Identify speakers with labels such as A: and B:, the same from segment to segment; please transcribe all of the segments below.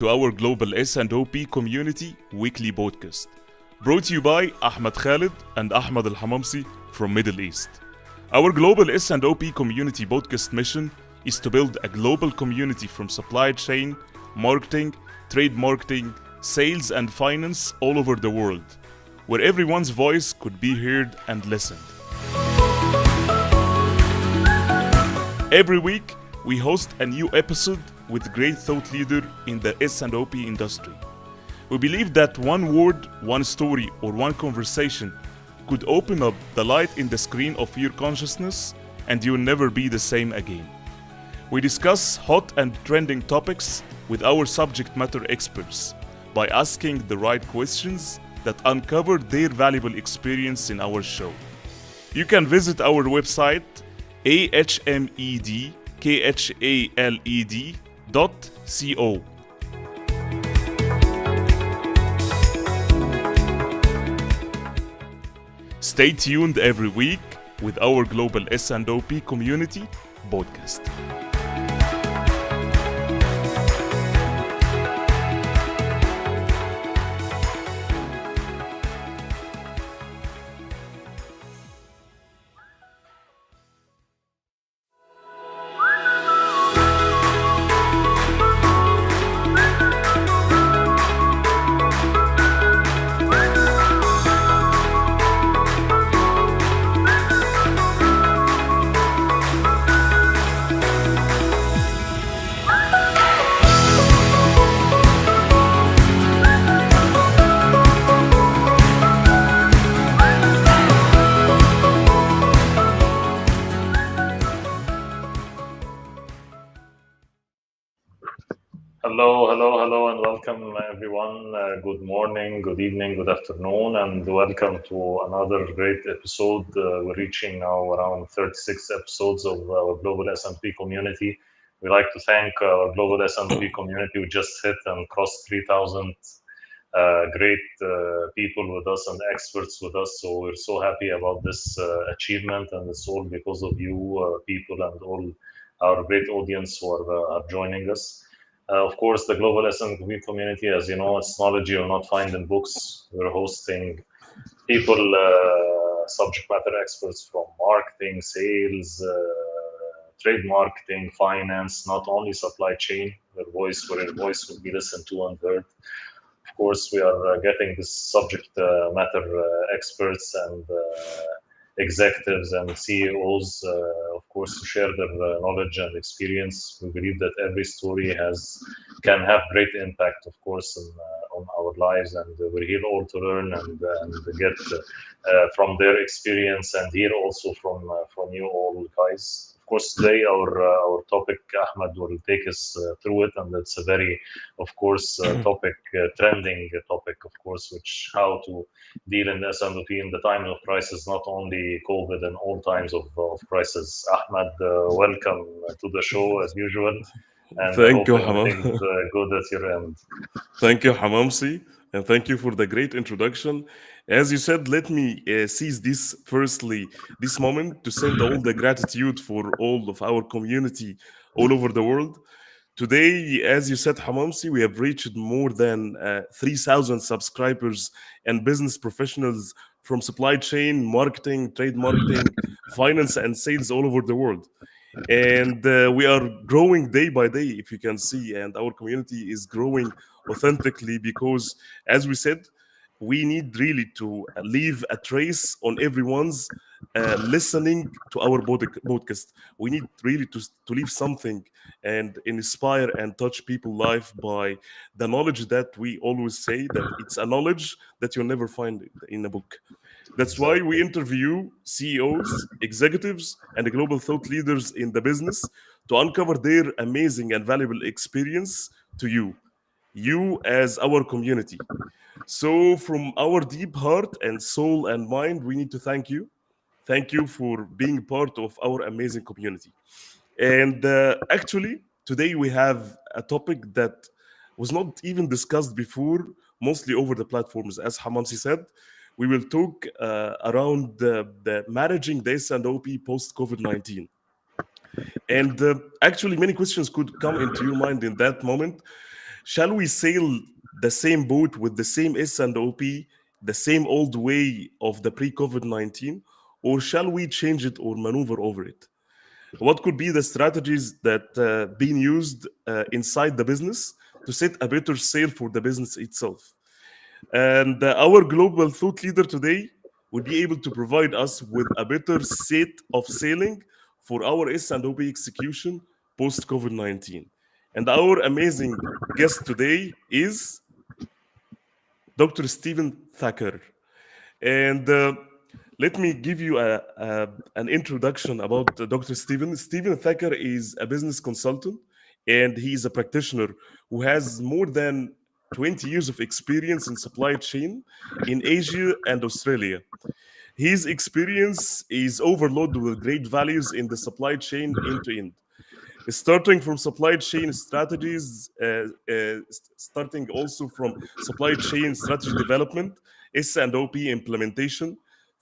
A: to our Global S&OP Community Weekly Podcast, brought to you by Ahmed Khalid and Ahmed Al-Hamamsi from Middle East. Our Global S&OP Community Podcast mission is to build a global community from supply chain, marketing, trade marketing, sales and finance all over the world, where everyone's voice could be heard and listened. Every week, we host a new episode with great thought leader in the S&OP industry. We believe that one word, one story, or one conversation could open up the light in the screen of your consciousness and you'll never be the same again. We discuss hot and trending topics with our subject matter experts by asking the right questions that uncover their valuable experience in our show. You can visit our website ahmedkhaled.co. Stay tuned every week with our Global S&OP Community Podcast.
B: Hello, and welcome everyone. Good morning, good evening, good afternoon, and welcome to another great episode. We're reaching now around 36 episodes of our Global S&P community. We like to thank our Global S&P community. We just hit and crossed 3,000 great people with us and experts with us. So we're so happy about this achievement, and it's all because of you people and all our great audience who are joining us. Of course, the Global S&OP community, as you know, it's knowledge you'll not find in books. We're hosting people, subject matter experts from marketing, sales, trade marketing, finance, not only supply chain, where your voice will be listened to and heard. Of course, we are getting this subject matter experts and executives and CEOs, of course, to share their knowledge and experience. We believe that every story can have great impact, of course, on our lives, and we're here all to learn and get from their experience and hear also from you all guys. Of course, today our topic, Ahmed will take us through it, and it's a very, of course, trending topic, of course, which how to deal in S&OP in the time of crisis, not only COVID and all times of crisis. Ahmed, welcome to the show as usual, and
A: Thank
B: hope
A: you,
B: everything's good at your end.
A: Thank you, Hamamsi, and thank you for the great introduction. As you said, let me seize this moment to send all the gratitude for all of our community all over the world. Today, as you said, Hamamsi, we have reached more than 3,000 subscribers and business professionals from supply chain, marketing, trade marketing, finance, and sales all over the world. And we are growing day by day, if you can see, and our community is growing authentically because, as we said, we need really to leave a trace on everyone's listening to our podcast. We need really to leave something and inspire and touch people's life by the knowledge that we always say that it's a knowledge that you'll never find in a book. That's why we
B: Exactly.
A: interview CEOs, executives, and global thought leaders in the business to uncover their amazing and valuable experience to you as our community. So, from our deep heart and soul and mind, we need to thank you. Thank you for being part of our amazing community. And actually, today we have a topic that was not even discussed before, mostly over the platforms. As Hamamsi said, we will talk around the managing the S&OP post COVID-19. And actually, many questions could come into your mind in that moment. Shall we sail the same boat with the same S&OP, the same old way of the pre-COVID-19, or shall we change it or maneuver over it? What could be the strategies that being used inside the business to set a better sail for the business itself? And our global thought leader today will be able to provide us with a better set of sailing for our S&OP execution post COVID-19. And our amazing guest today is Dr. Stephen Thacker. And let me give you an introduction about Dr. Stephen. Stephen Thacker is a business consultant and he is a practitioner who has more than 20 years of experience in supply chain in Asia and Australia. His experience is overloaded with great values in the supply chain end to end, starting from supply chain strategies, starting also from supply chain strategy development, S&OP implementation,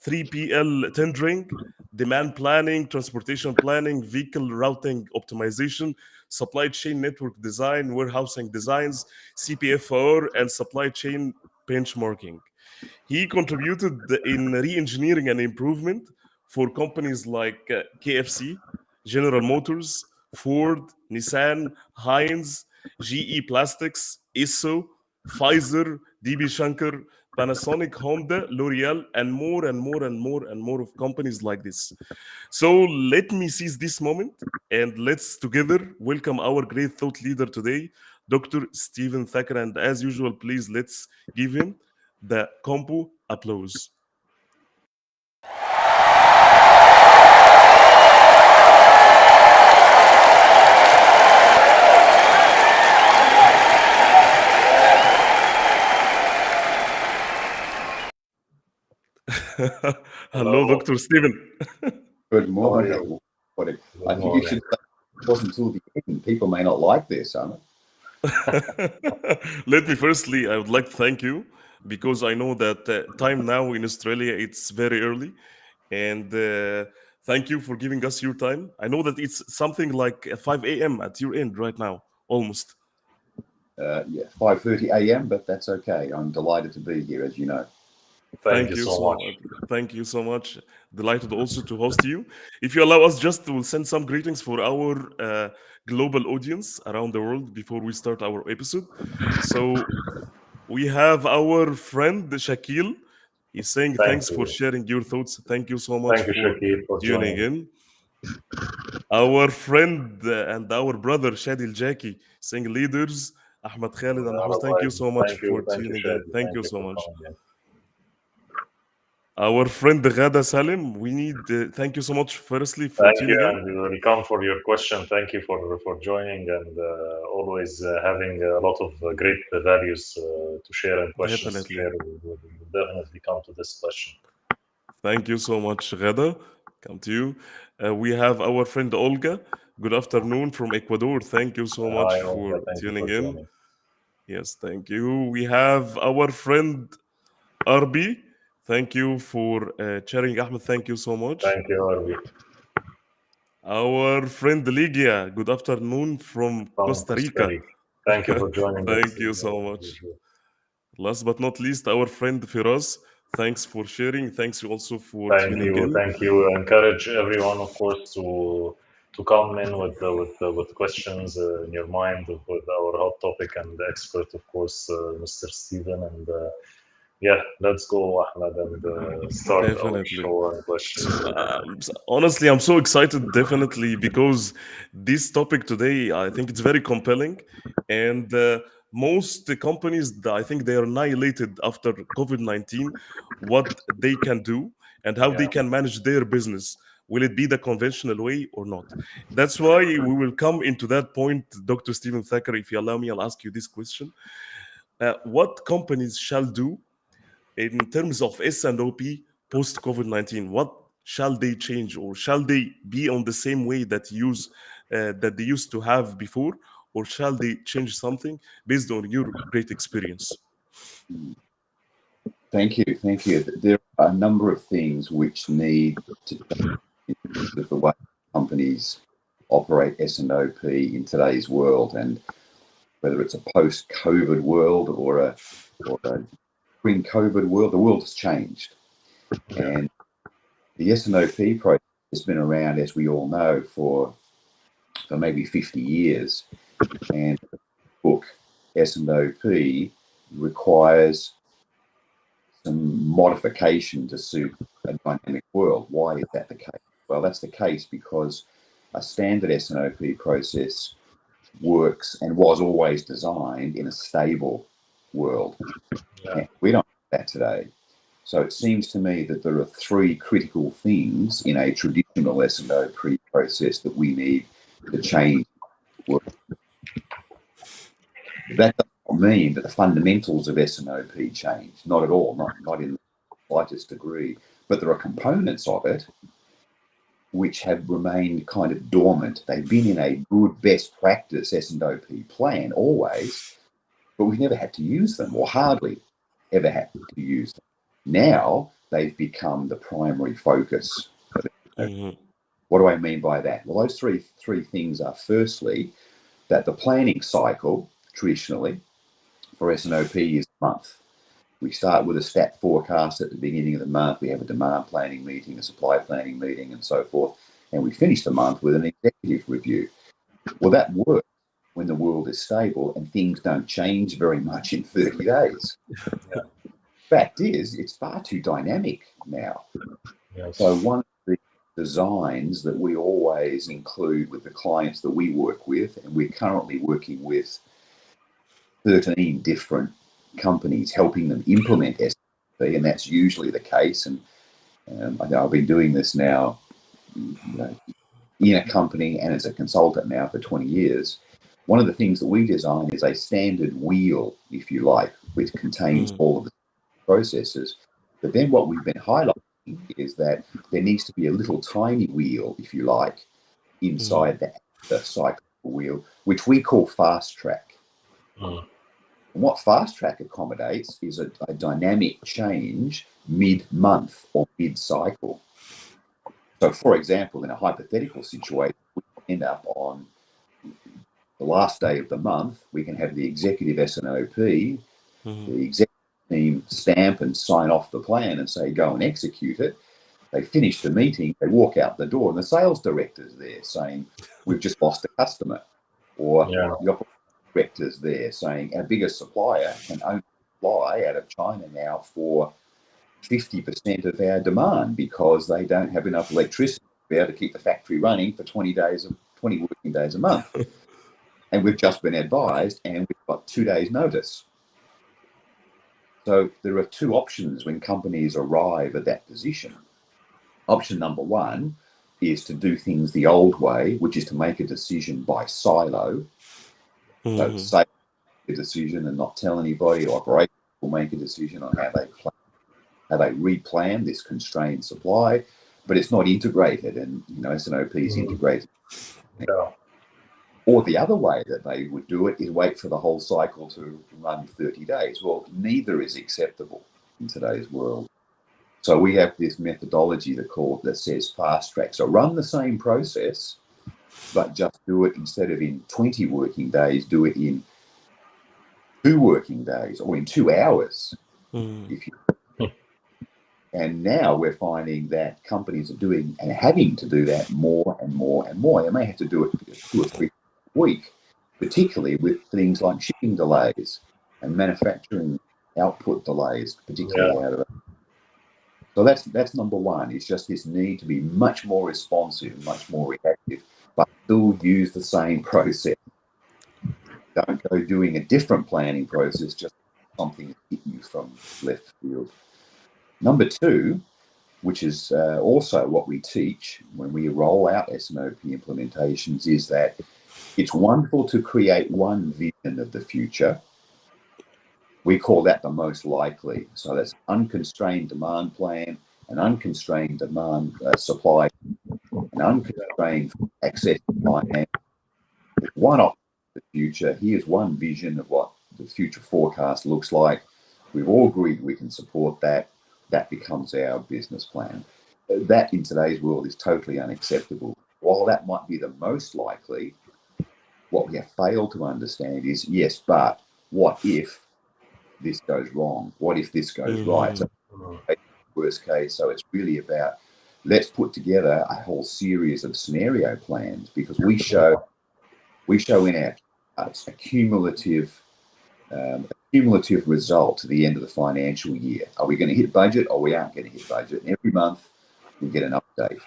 A: 3PL tendering, demand planning, transportation planning, vehicle routing optimization, supply chain network design, warehousing designs, CPFR, and supply chain benchmarking. He contributed in re-engineering and improvement for companies like KFC, General Motors, Ford, Nissan, Heinz, GE Plastics, ISO, Pfizer, DB Shankar, Panasonic, Honda, L'Oreal, and more and more and more and more of companies like this. So let me seize this moment and let's together welcome our great thought leader today, Dr. Stephen Thacker. And as usual, please let's give him the combo applause. Hello,
B: Hello.
A: Dr. Stephen.
C: Good
B: How are
C: morning.
B: you?
C: What
B: Good
C: I think you
B: morning.
C: should say it wasn't until the end. People may not like this, Amit.
A: Let me firstly, I would like to thank you because I know that time now in Australia it's very early, and thank you for giving us your time. I know that it's something like 5 a.m. at your end right now, almost.
C: Yeah, 5:30 a.m., but that's okay. I'm delighted to be here, as you know.
B: Thank
A: Thank
B: you
A: you
B: so
A: so
B: much.
A: much. Thank you so much. Delighted also to host you. If you allow us, just to send some greetings for our global audience around the world before we start our episode. So we have our friend Shakil. He's saying
B: Thank
A: thanks for
B: you.
A: sharing your thoughts. Thank you so much
B: Thank you,
A: for
B: Shakir, for
A: tuning
B: joining.
A: in. Our friend and our brother Shadil Jackie saying leaders. Ahmed Khalid and Mahmoud,
B: All
A: thank
B: right.
A: you so much for
B: Thank you,
A: tuning in.
B: Shadi.
A: Thank
B: Thank
A: you
B: you
A: so
B: for
A: much.
B: coming in.
A: Our friend Ghada Salim, we need thank you so much firstly for
B: Thank you,
A: tuning in.
B: and welcome for your question. Thank you for joining and always having a lot of great values to share and questions to
A: Definitely.
B: share. We'll definitely come to this question.
A: Thank you so much, Ghada. Come to you. We have our friend Olga. Good afternoon from Ecuador. Thank you so much
B: Hi, Olga.
A: for
B: Thank you for
A: tuning in.
B: joining.
A: Yes, thank you. We have our friend Arbi. Thank you for sharing, Ahmed. Thank you so much.
B: Thank you, Arvi,
A: Our friend Ligia. Good afternoon from
B: from
A: Costa
B: Costa
A: Rica.
B: Rica. Thank you for joining us.
A: Thank you so much. Last but not least, our friend Firas. Thanks for sharing. Thanks also for
B: Thank
A: tuning
B: you,
A: in.
B: thank you. Encourage everyone, of course, to come in with questions in your mind with our hot topic and the expert, of course, Mr. Steven. And yeah, let's go, Ahmed, and start our
A: Definitely.
B: show and questions.
A: Honestly, I'm so excited, definitely, because this topic today, I think it's very compelling. And most companies, I think they are annihilated after COVID 19, what they can do and how they
B: Yeah,
A: can manage their business. Will it be the conventional way or not? That's why we will come into that point, Dr. Stephen Thacker. If you allow me, I'll ask you this question. What companies shall do in terms of S&OP post COVID-19? What shall they change, or shall they be on the same way that they used to have before, or shall they change something based on your great experience?
C: Thank you. Thank you. There are a number of things which need to change in terms of the way companies operate S&OP in today's world. And whether it's a post-COVID world or a pre-COVID world, the world has changed. And the S&OP process has been around, as we all know, for maybe 50 years. And the book S&OP requires some modification to suit a dynamic world. Why is that the case? Well, that's the case because a standard S&OP process works and was always designed in a stable world. And we don't have that today. So it seems to me that there are three critical things in a traditional S&OP process that we need to change. That doesn't mean that the fundamentals of S&OP change. Not at all, not in the slightest degree. But there are components of it which have remained kind of dormant. They've been in a good best practice S&OP plan always, but we've never had to use them, or hardly ever had to use them. Now they've become the primary focus. What do I mean by that? Well, those three things are, firstly, that the planning cycle traditionally for S&OP is a month. We start with a stat forecast at the beginning of the month. We have a demand planning meeting, a supply planning meeting, and so forth. And we finish the month with an executive review. Well, that works when the world is stable and things don't change very much in 30 days. Yeah. Fact is, it's far too dynamic now. Yes. So one of the designs that we always include with the clients that we work with, and we're currently working with 13 different companies helping them implement S&OP, and that's usually the case. And I've been doing this now in a company and as a consultant now for 20 years. One of the things that we design is a standard wheel, if you like, which contains all of the processes. But then what we've been highlighting is that there needs to be a little tiny wheel, if you like, inside the cycle wheel, which we call fast track. And what fast track accommodates is a dynamic change mid-month or mid-cycle. So, for example, in a hypothetical situation, we end up on the last day of the month, we can have the executive S&OP, the executive team stamp and sign off the plan and say, go and execute it. They finish the meeting, they walk out the door, and the sales director's there saying, we've just lost a customer. Or the operations director's there saying, our biggest supplier can only fly out of China now for 50% of our demand because they don't have enough electricity to be able to keep the factory running for 20 working days a month. And we've just been advised and we've got 2 days notice. So there are two options when companies arrive at that position. Option number one is to do things the old way, which is to make a decision by silo. So say a decision and not tell anybody. Operations will make a decision on how they replan this constrained supply, but it's not integrated, and S&OP is integrated. Or the other way that they would do it is wait for the whole cycle to run 30 days. Well, neither is acceptable in today's world. So we have this methodology that says fast track. So run the same process, but just do it instead of in 20 working days, do it in 2 working days or in 2 hours. And now we're finding that companies are doing and having to do that more and more and more. They may have to do it 2 or 3 a week, particularly with things like shipping delays and manufacturing output delays, particularly out of it. So that's number one. It's just this need to be much more responsive, much more reactive, but still use the same process. Don't go doing a different planning process, just something that hit you from left field. Number two, which is also what we teach when we roll out S&OP implementations, is that it's wonderful to create one vision of the future. We call that the most likely. So that's unconstrained demand plan, an unconstrained demand supply, an unconstrained access to finance. One option for the future. Here's one vision of what the future forecast looks like. We've all agreed we can support that. That becomes our business plan. That in today's world is totally unacceptable. While that might be the most likely, what we have failed to understand is, yes, but what if this goes wrong? What if this goes right? So worst case. So it's really about, let's put together a whole series of scenario plans, because we show in our charts a cumulative result to the end of the financial year. Are we going to hit budget, or we aren't going to hit budget? And every month we get an update.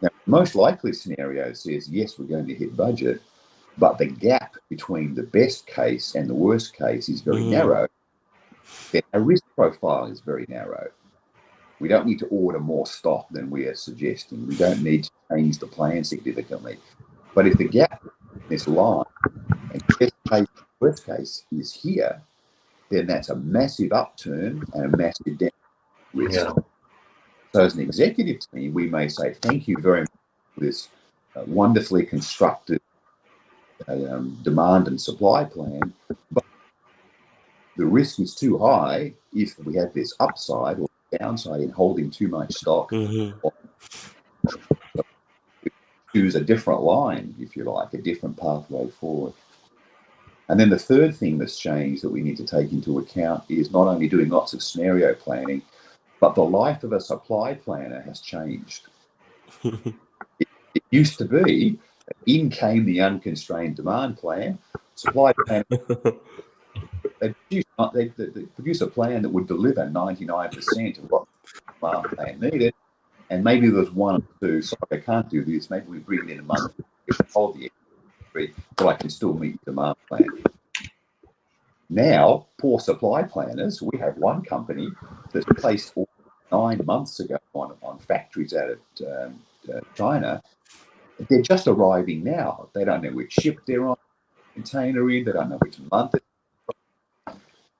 C: Now, the most likely scenario says, yes, we're going to hit budget, but the gap between the best case and the worst case is very narrow. Then our risk profile is very narrow. We don't need to order more stock than we are suggesting. We don't need to change the plan significantly. But if the gap in this line and best case, worst case is here, then that's a massive upturn and a massive down risk.
B: Yeah.
C: So as an executive team, we may say, thank you very much for this wonderfully constructed demand and supply plan, but the risk is too high if we have this upside or downside in holding too much stock. So choose a different line, if you like, a different pathway forward. And then the third thing that's changed that we need to take into account is not only doing lots of scenario planning, but the life of a supply planner has changed. It used to be, in came the unconstrained demand plan. Supply planner, they produce a plan that would deliver 99% of what the demand plan needed. And maybe there was one or two, sorry, I can't do this. Maybe we bring it in a month, hold the extra, but I can still meet the demand plan. Now, poor supply planners, we have one company that's placed 9 months ago on factories out of China. They're just arriving now. They don't know which ship they're on, container in, they don't know which month.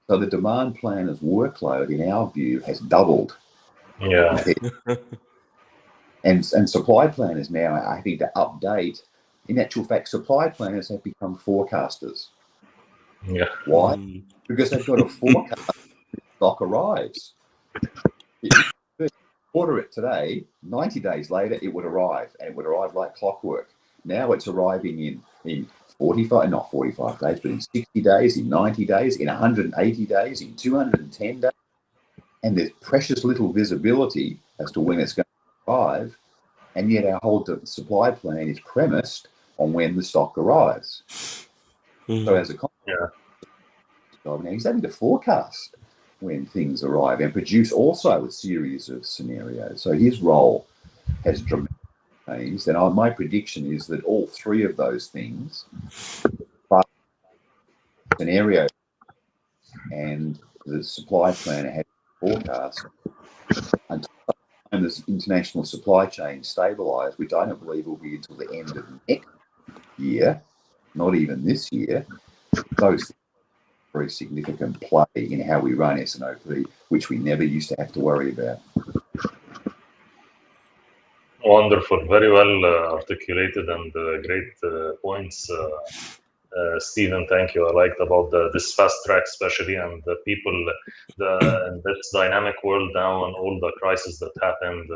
C: So the demand planner's workload, in our view, has doubled.
B: Yeah.
C: And supply planners now are having to update. In actual fact, supply planners have become forecasters.
B: Yeah.
C: Why? Because they've got to forecast when stock arrives. If you order it today, 90 days later, it would arrive, and it would arrive like clockwork. Now it's arriving in 45, not 45 days, but in 60 days, in 90 days, in 180 days, in 210 days. And there's precious little visibility as to when it's going to arrive. And yet our whole supply plan is premised on when the stock arrives. So as a consequence, now he's having to forecast when things arrive and produce also a series of scenarios. So his role has dramatically changed. And my prediction is that all three of those things, but scenario and the supply planner has forecast, until the international supply chain stabilise, which I don't believe will be until the end of next year, not even this year, those things are very significant play in how we run S&OP, which we never used to have to worry about.
B: Wonderful, very well articulated and great points. Stephen, thank you. I liked about this fast track, especially, and the people, in this dynamic world now, and all the crises that happened,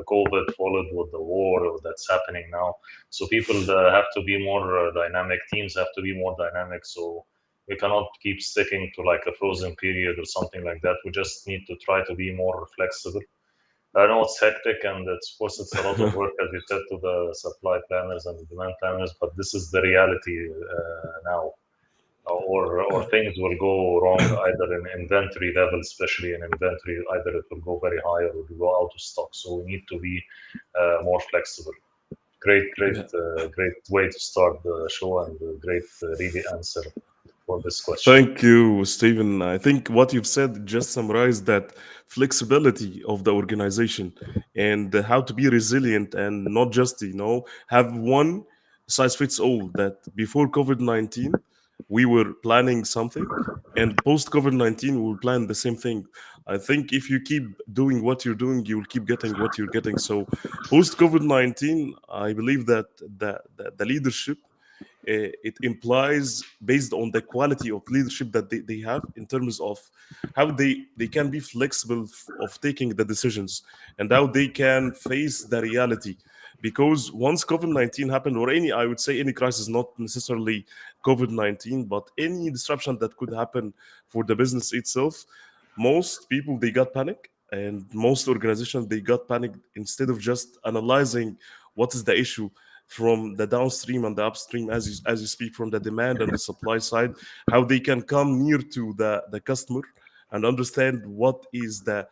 B: COVID followed with the war that's happening now. So people have to be more dynamic. Teams have to be more dynamic. So we cannot keep sticking to like a frozen period or something like that. We just need to try to be more flexible. I know it's hectic, and of course it's a lot of work, as you said, to the supply planners and the demand planners. But this is the reality now, or things will go wrong either in inventory level, especially in inventory. Either it will go very high or it will go out of stock. So we need to be more flexible. Great way to start the show, and a great really answer for this question.
A: Thank you, Stephen. I think what you've said just summarized that flexibility of the organization and how to be resilient and not just, have one size fits all. That before COVID-19, we were planning something, and post COVID-19, we'll plan the same thing. I think if you keep doing what you're doing, you'll keep getting what you're getting. So post COVID-19, I believe that the leadership, it implies, based on the quality of leadership that they have, in terms of how they can be flexible of taking the decisions, and how they can face the reality. because once COVID-19 happened, or any, I would say any crisis, not necessarily COVID-19, but any disruption that could happen for the business itself, most people, they got panic, and most organizations, they got panic instead of just analyzing what is the issue from the downstream and the upstream, as you speak, from the demand and the supply side, how they can come near to the customer and understand what is the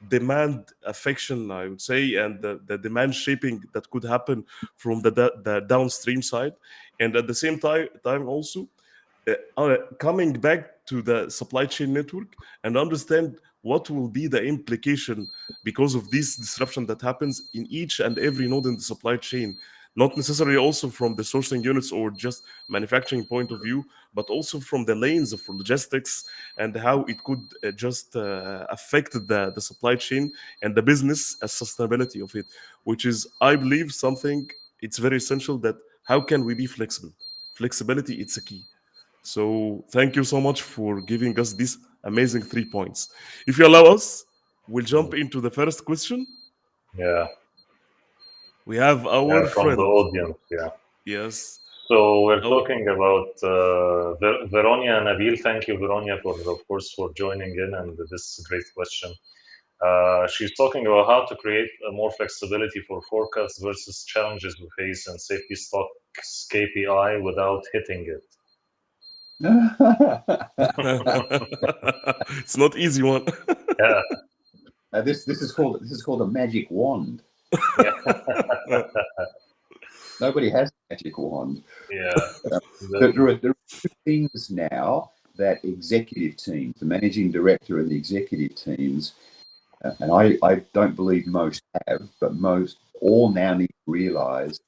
A: demand affection, I would say, and the demand shaping that could happen from the downstream side. And at the same time also coming back to the supply chain network and understand what will be the implication because of this disruption that happens in each and every node in the supply chain, not necessarily also from the sourcing units or just manufacturing point of view, but also from the lanes of logistics and how it could just affect the supply chain and the business as sustainability of it, which is, I believe, something it's very essential. That how can we be flexible? Flexibility, it's a key. So thank you so much for giving us these amazing 3 points. If you allow us, we'll jump into the first question.
B: Yeah,
A: We have our
B: from the
A: friend.
B: audience. Yeah.
A: Yes.
B: So we're
A: Oh,
B: talking about Veronia Nabil. Thank you, Veronia, of course, for joining in and this great question. She's talking about how to create more flexibility for forecasts versus challenges we face in safety stocks KPI without hitting it.
A: it's not easy one.
B: Yeah.
C: This is called a magic wand.
B: Yeah.
C: Nobody has a magic wand.
B: Yeah.
C: There are two things now that executive teams, the managing director and the executive teams, and I don't believe most have, but most all now need to realise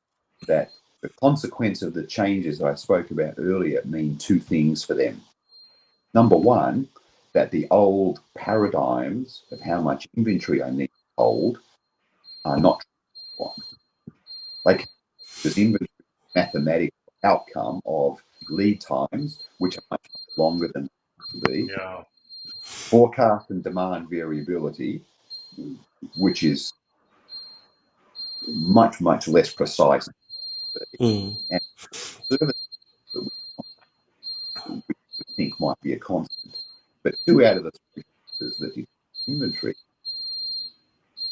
C: that the consequence of the changes that I spoke about earlier mean two things for them. Number one, that the old paradigms of how much inventory I need to hold are not true. Like there's inventory mathematical outcome of lead times, which are much longer than they should be.
B: Yeah.
C: Forecast and demand variability, which is much, much less precise.
A: Mm.
C: And service that we think might be a constant. But 2 out of the 3 factors that you inventory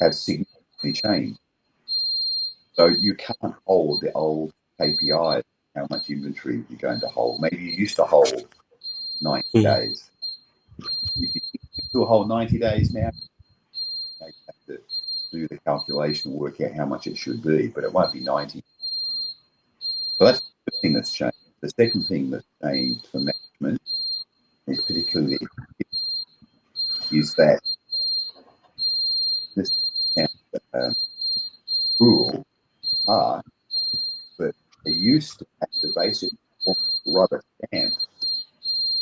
C: have significantly changed. So you can't hold the old KPIs, how much inventory you're going to hold. Maybe you used to hold 90 days. If you do a whole 90 days now, you have to do the calculation and work out how much it should be, but it won't be 90. So that's the thing that's changed. The second thing that's changed for management, is particularly, is that this rule are, but they used to have to basically rubber stamp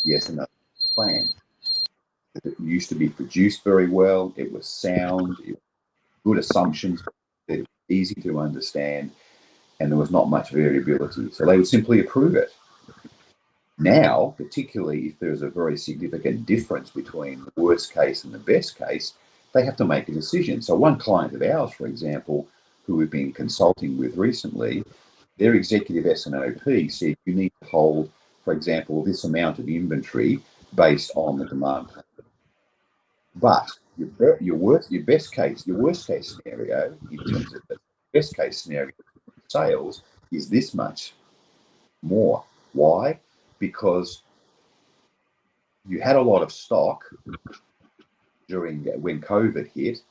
C: yes and no plan. It used to be produced very well. It was sound. It was good assumptions. It was easy to understand, and there was not much variability. So they would simply approve it. Now, particularly if there's a very significant difference between the worst case and the best case, they have to make a decision. So one client of ours, for example, who we've been consulting with recently, their executive S&OP said you need to hold, for example, this amount of inventory based on the demand. But your worst case scenario in terms of the best case scenario sales is this much more. Why? Because you had a lot of stock during when COVID hit.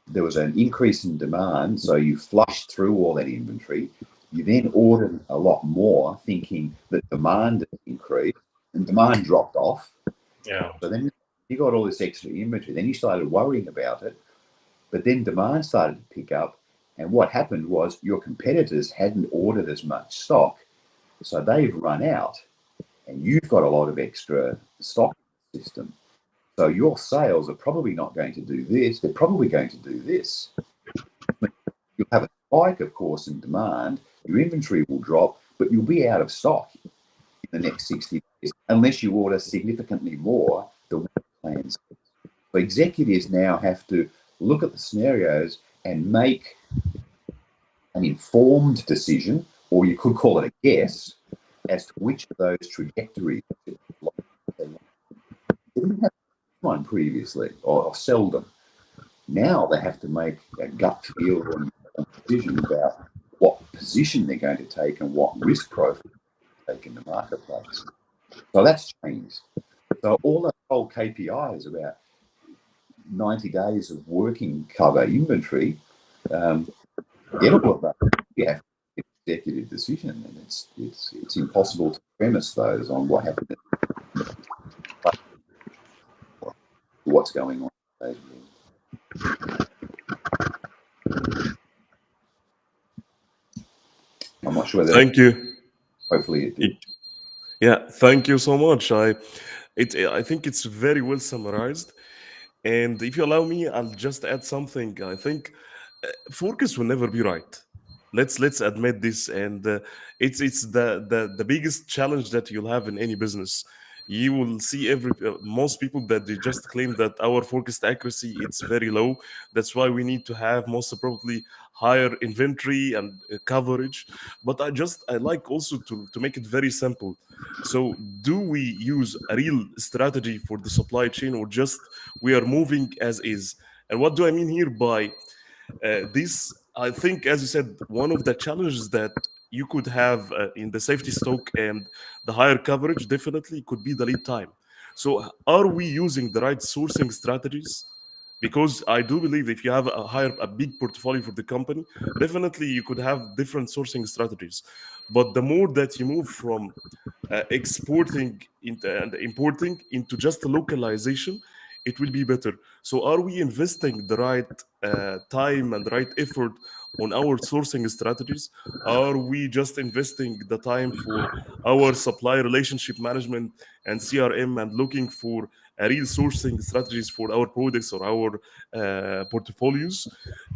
C: There was an increase in demand, so you flushed through all that inventory. You then ordered a lot more, thinking that demand increased, and demand dropped off.
B: Yeah.
C: So then you got all this extra inventory. Then you started worrying about it, but then demand started to pick up. And what happened was your competitors hadn't ordered as much stock, so they've run out, and you've got a lot of extra stock in the system. So your sales are probably not going to do this. They're probably going to do this. You'll have a spike, of course, in demand. Your inventory will drop, but you'll be out of stock in the next 60 days unless you order significantly more than what plans. So executives now have to look at the scenarios and make an informed decision, or you could call it a guess, as to which of those trajectories they didn't have one previously, or seldom. Now they have to make a gut feel and decision about what position they're going to take and what risk profile they take in the marketplace. So that's changed. So all the whole KPIs about 90 days of working cover inventory, get all of that. You have to make an executive decision, and it's impossible to premise those on what happened, what's going on. I'm not sure that.
A: Thank you.
C: Hopefully it did.
A: Yeah, thank you so much. I think it's very well summarized. And if you allow me, I'll just add something. I think focus will never be right. Let's admit this, and it's the biggest challenge that you'll have in any business. You will see most people that they just claim that our forecast accuracy it's very low. That's why we need to have most probably higher inventory and coverage. But I like also to make it very simple. So do we use a real strategy for the supply chain, or just we are moving as is? And what do I mean here by this? I think, as you said, one of the challenges that you could have in the safety stock and the higher coverage definitely could be the lead time. So, are we using the right sourcing strategies? Because I do believe if you have a big portfolio for the company, definitely you could have different sourcing strategies. But the more that you move from exporting and importing into just localization, it will be better. So, are we investing the right time and the right effort on our sourcing strategies? Are we just investing the time for our supplier relationship management and CRM and looking for a real sourcing strategies for our products or our portfolios?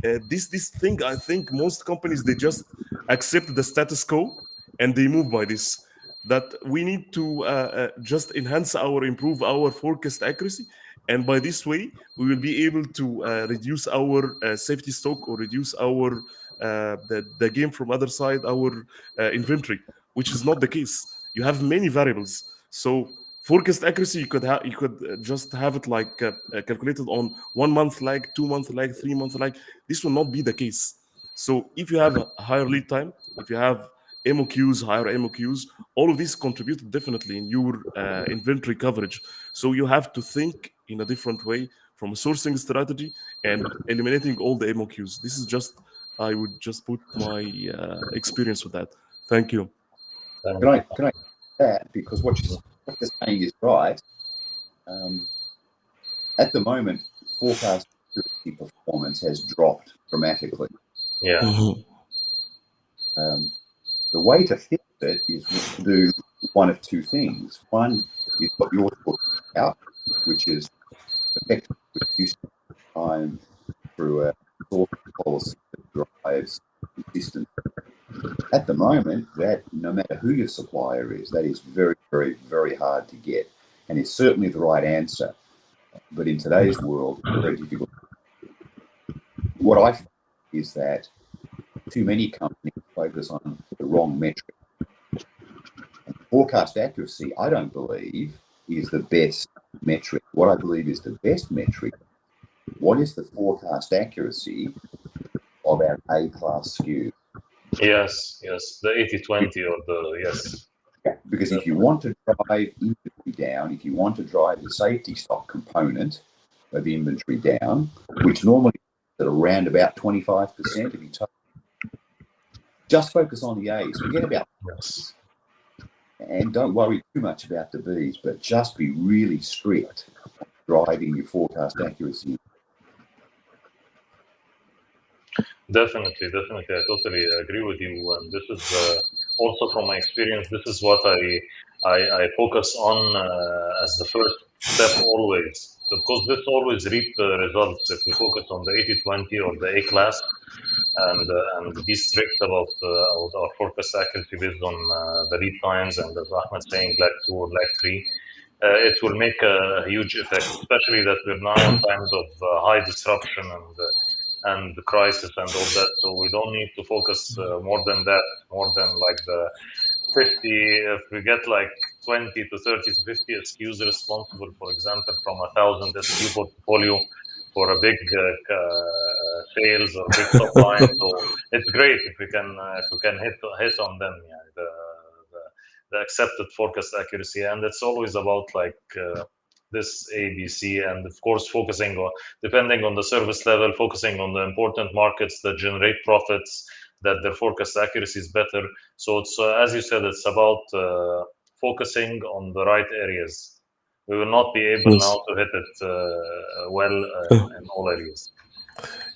A: This thing, I think most companies they just accept the status quo and they move by this, that we need to just enhance our improve our forecast accuracy, and by this way we will be able to reduce our safety stock or reduce our the game from other side our inventory, which is not the case. You have many variables. So forecast accuracy you could just have it like calculated on 1 month lag, 2 month lag, 3 month lag. This will not be the case. So if you have a higher lead time, if you have MOQs, higher MOQs, all of these contribute definitely in your inventory coverage. So you have to think in a different way from a sourcing strategy and eliminating all the MOQs. This is just, I would just put my experience with that. Thank you.
C: Can I that, because what you're saying is right. At the moment, forecast performance has dropped dramatically.
B: Yeah.
C: The way to fix it is to do one of two things. One is what you're talking about, which is effectively reducing time through a sourcing policy that drives consistent. At the moment, that no matter who your supplier is, that is very, very, very hard to get, and it's certainly the right answer. But in today's world, it's very difficult. What I find is that too many companies focus on the wrong metric. And forecast accuracy, I don't believe, is the best metric. What I believe is the best metric. What is the forecast accuracy of our A-class SKU?
B: Yes, the 80/20 or the yes.
C: Yeah, because if you want to drive inventory down, if you want to drive the safety stock component of inventory down, which normally is at around about 25% of your total, just focus on the A's. Forget about
B: yes.
C: And don't worry too much about the B's, but just be really strict on driving your forecast accuracy.
B: Definitely. I totally agree with you. And this is also from my experience, this is what I focus on as the first step always. Because this always reap results if we focus on the 80/20 or the A-class and be strict about our forecast accuracy based on the lead times, and as Ahmed saying, lag 2 or lag 3. It will make a huge effect, especially that we're now in times of high disruption and the crisis and all that. So we don't need to focus more than that, more than like the 50. If we get like 20 to 30 to 50 SKUs responsible, for example, from 1,000 SKU portfolio for a big sales or big top line. So it's great if we can hit on them. Yeah, the accepted forecast accuracy, and it's always about like this ABC, and of course focusing on, depending on the service level, focusing on the important markets that generate profits, that their forecast accuracy is better. So it's as you said, it's about focusing on the right areas. We will not be able
A: Yes.
B: now to hit it well in all areas.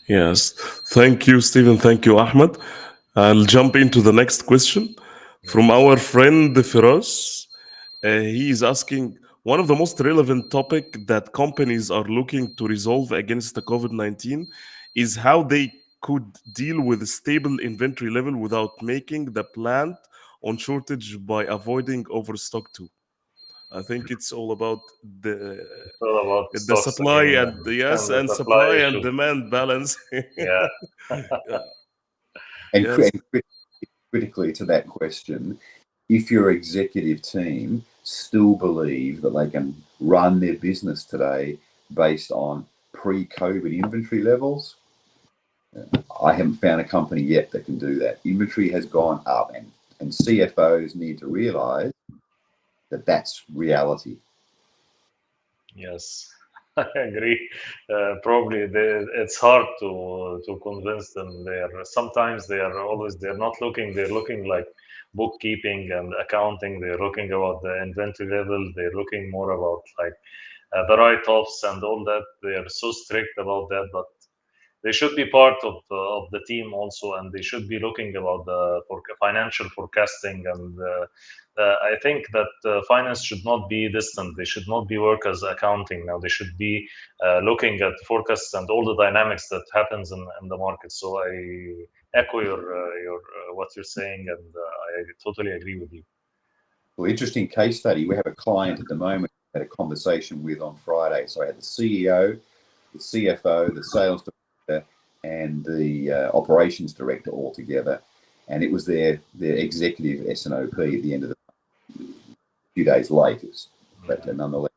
A: Yes. Thank you, Stephen. Thank you, Ahmed. I'll jump into the next question from our friend Firas. He is asking, one of the most relevant topic that companies are looking to resolve against the COVID-19 is how they could deal with a stable inventory level without making the plant on shortage by avoiding overstock too. I think it's all about
B: It's all about
A: the
B: stocks
A: supply
B: again,
A: and yes,
B: and the
A: and
B: supply
A: supply and
B: issue.
A: demand balance.
B: Yeah.
A: Yeah.
C: And,
A: Yes.
C: critically to that question, if your executive team still believe that they can run their business today based on pre-COVID inventory levels, I haven't found a company yet that can do that. Inventory has gone up, and CFOs need to realize that that's reality.
B: Yes, I agree. Probably it's hard to convince them. They're not looking. They're looking like bookkeeping and accounting. They're looking about the inventory level. They're looking more about like the write-offs and all that. They are so strict about that, but they should be part of the team also, and they should be looking about the financial forecasting. And I think that finance should not be distant. They should not be work as accounting now. They should be looking at forecasts and all the dynamics that happens in the market. So I echo your what you're saying, and I totally agree with you.
C: Well, interesting case study. We have a client at the moment I had a conversation with on Friday. So I had the CEO, the CFO, the sales director, and the operations director all together, and it was their executive S&OP at the end of the few days later, but nonetheless.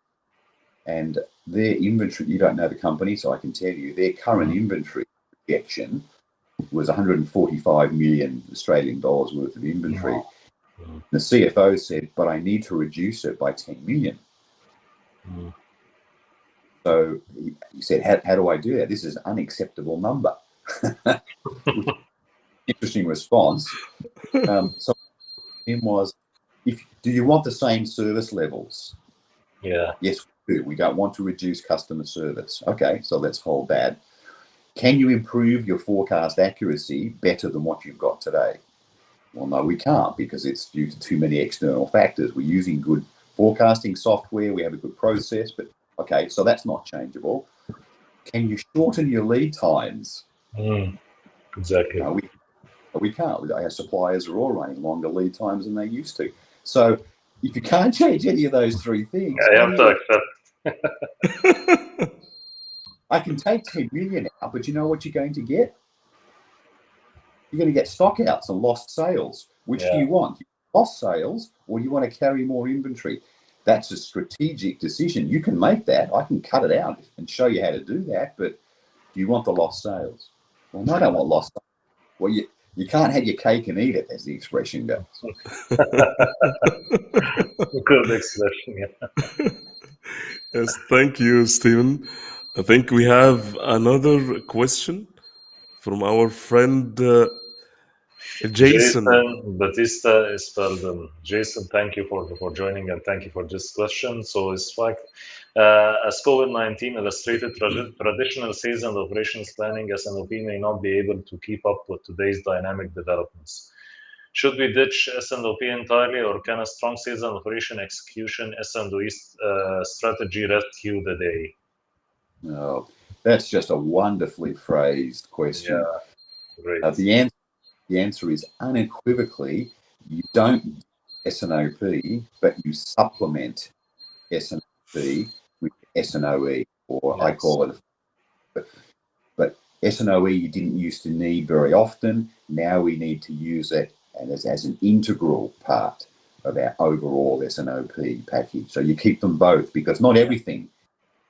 C: And their inventory, you don't know the company, so I can tell you, their current inventory projection was 145 million Australian dollars worth of inventory.
B: Wow.
C: The CFO said, but I need to reduce it by 10 million. So he said, how do I do that? This is an unacceptable number. Interesting response. So him was, do you want the same service levels?
B: Yeah.
C: Yes, we do. We don't want to reduce customer service. Okay, so let's hold that. Can you improve your forecast accuracy better than what you've got today? Well, no, we can't, because it's due to too many external factors. We're using good forecasting software. We have a good process, but okay, so that's not changeable. Can you shorten your lead times?
B: Exactly.
C: No, we can't. Our suppliers are all running longer lead times than they used to. So if you can't change any of those three things,
B: I have to accept.
C: I can take 10 million out, but you know what you're going to get? You're going to get stockouts and lost sales. Which do you want? Lost sales, or you want to carry more inventory? That's a strategic decision. You can make that. I can cut it out and show you how to do that, but do you want the lost sales? Well, no, I don't want lost sales. Well, you can't have your cake and eat it, as the expression goes.
B: Good expression, yeah.
A: Yes, thank you, Stephen. I think we have another question from our friend Jason.
B: Jason Batista is spelled Jason, thank you for joining, and thank you for this question. So it's like, as COVID-19 illustrated, traditional sales and operations planning S&OP may not be able to keep up with today's dynamic developments. Should we ditch S&OP entirely, or can a strong sales and operation execution S&OP strategy rescue the day?
C: Oh, that's just a wonderfully phrased question.
B: Yeah, great.
C: The answer is unequivocally, you don't S&OP, but you supplement S&OP with S&OE, or
B: Yes.
C: I call it. But S&OE you didn't used to need very often. Now we need to use it and as an integral part of our overall S&OP package. So you keep them both, because not everything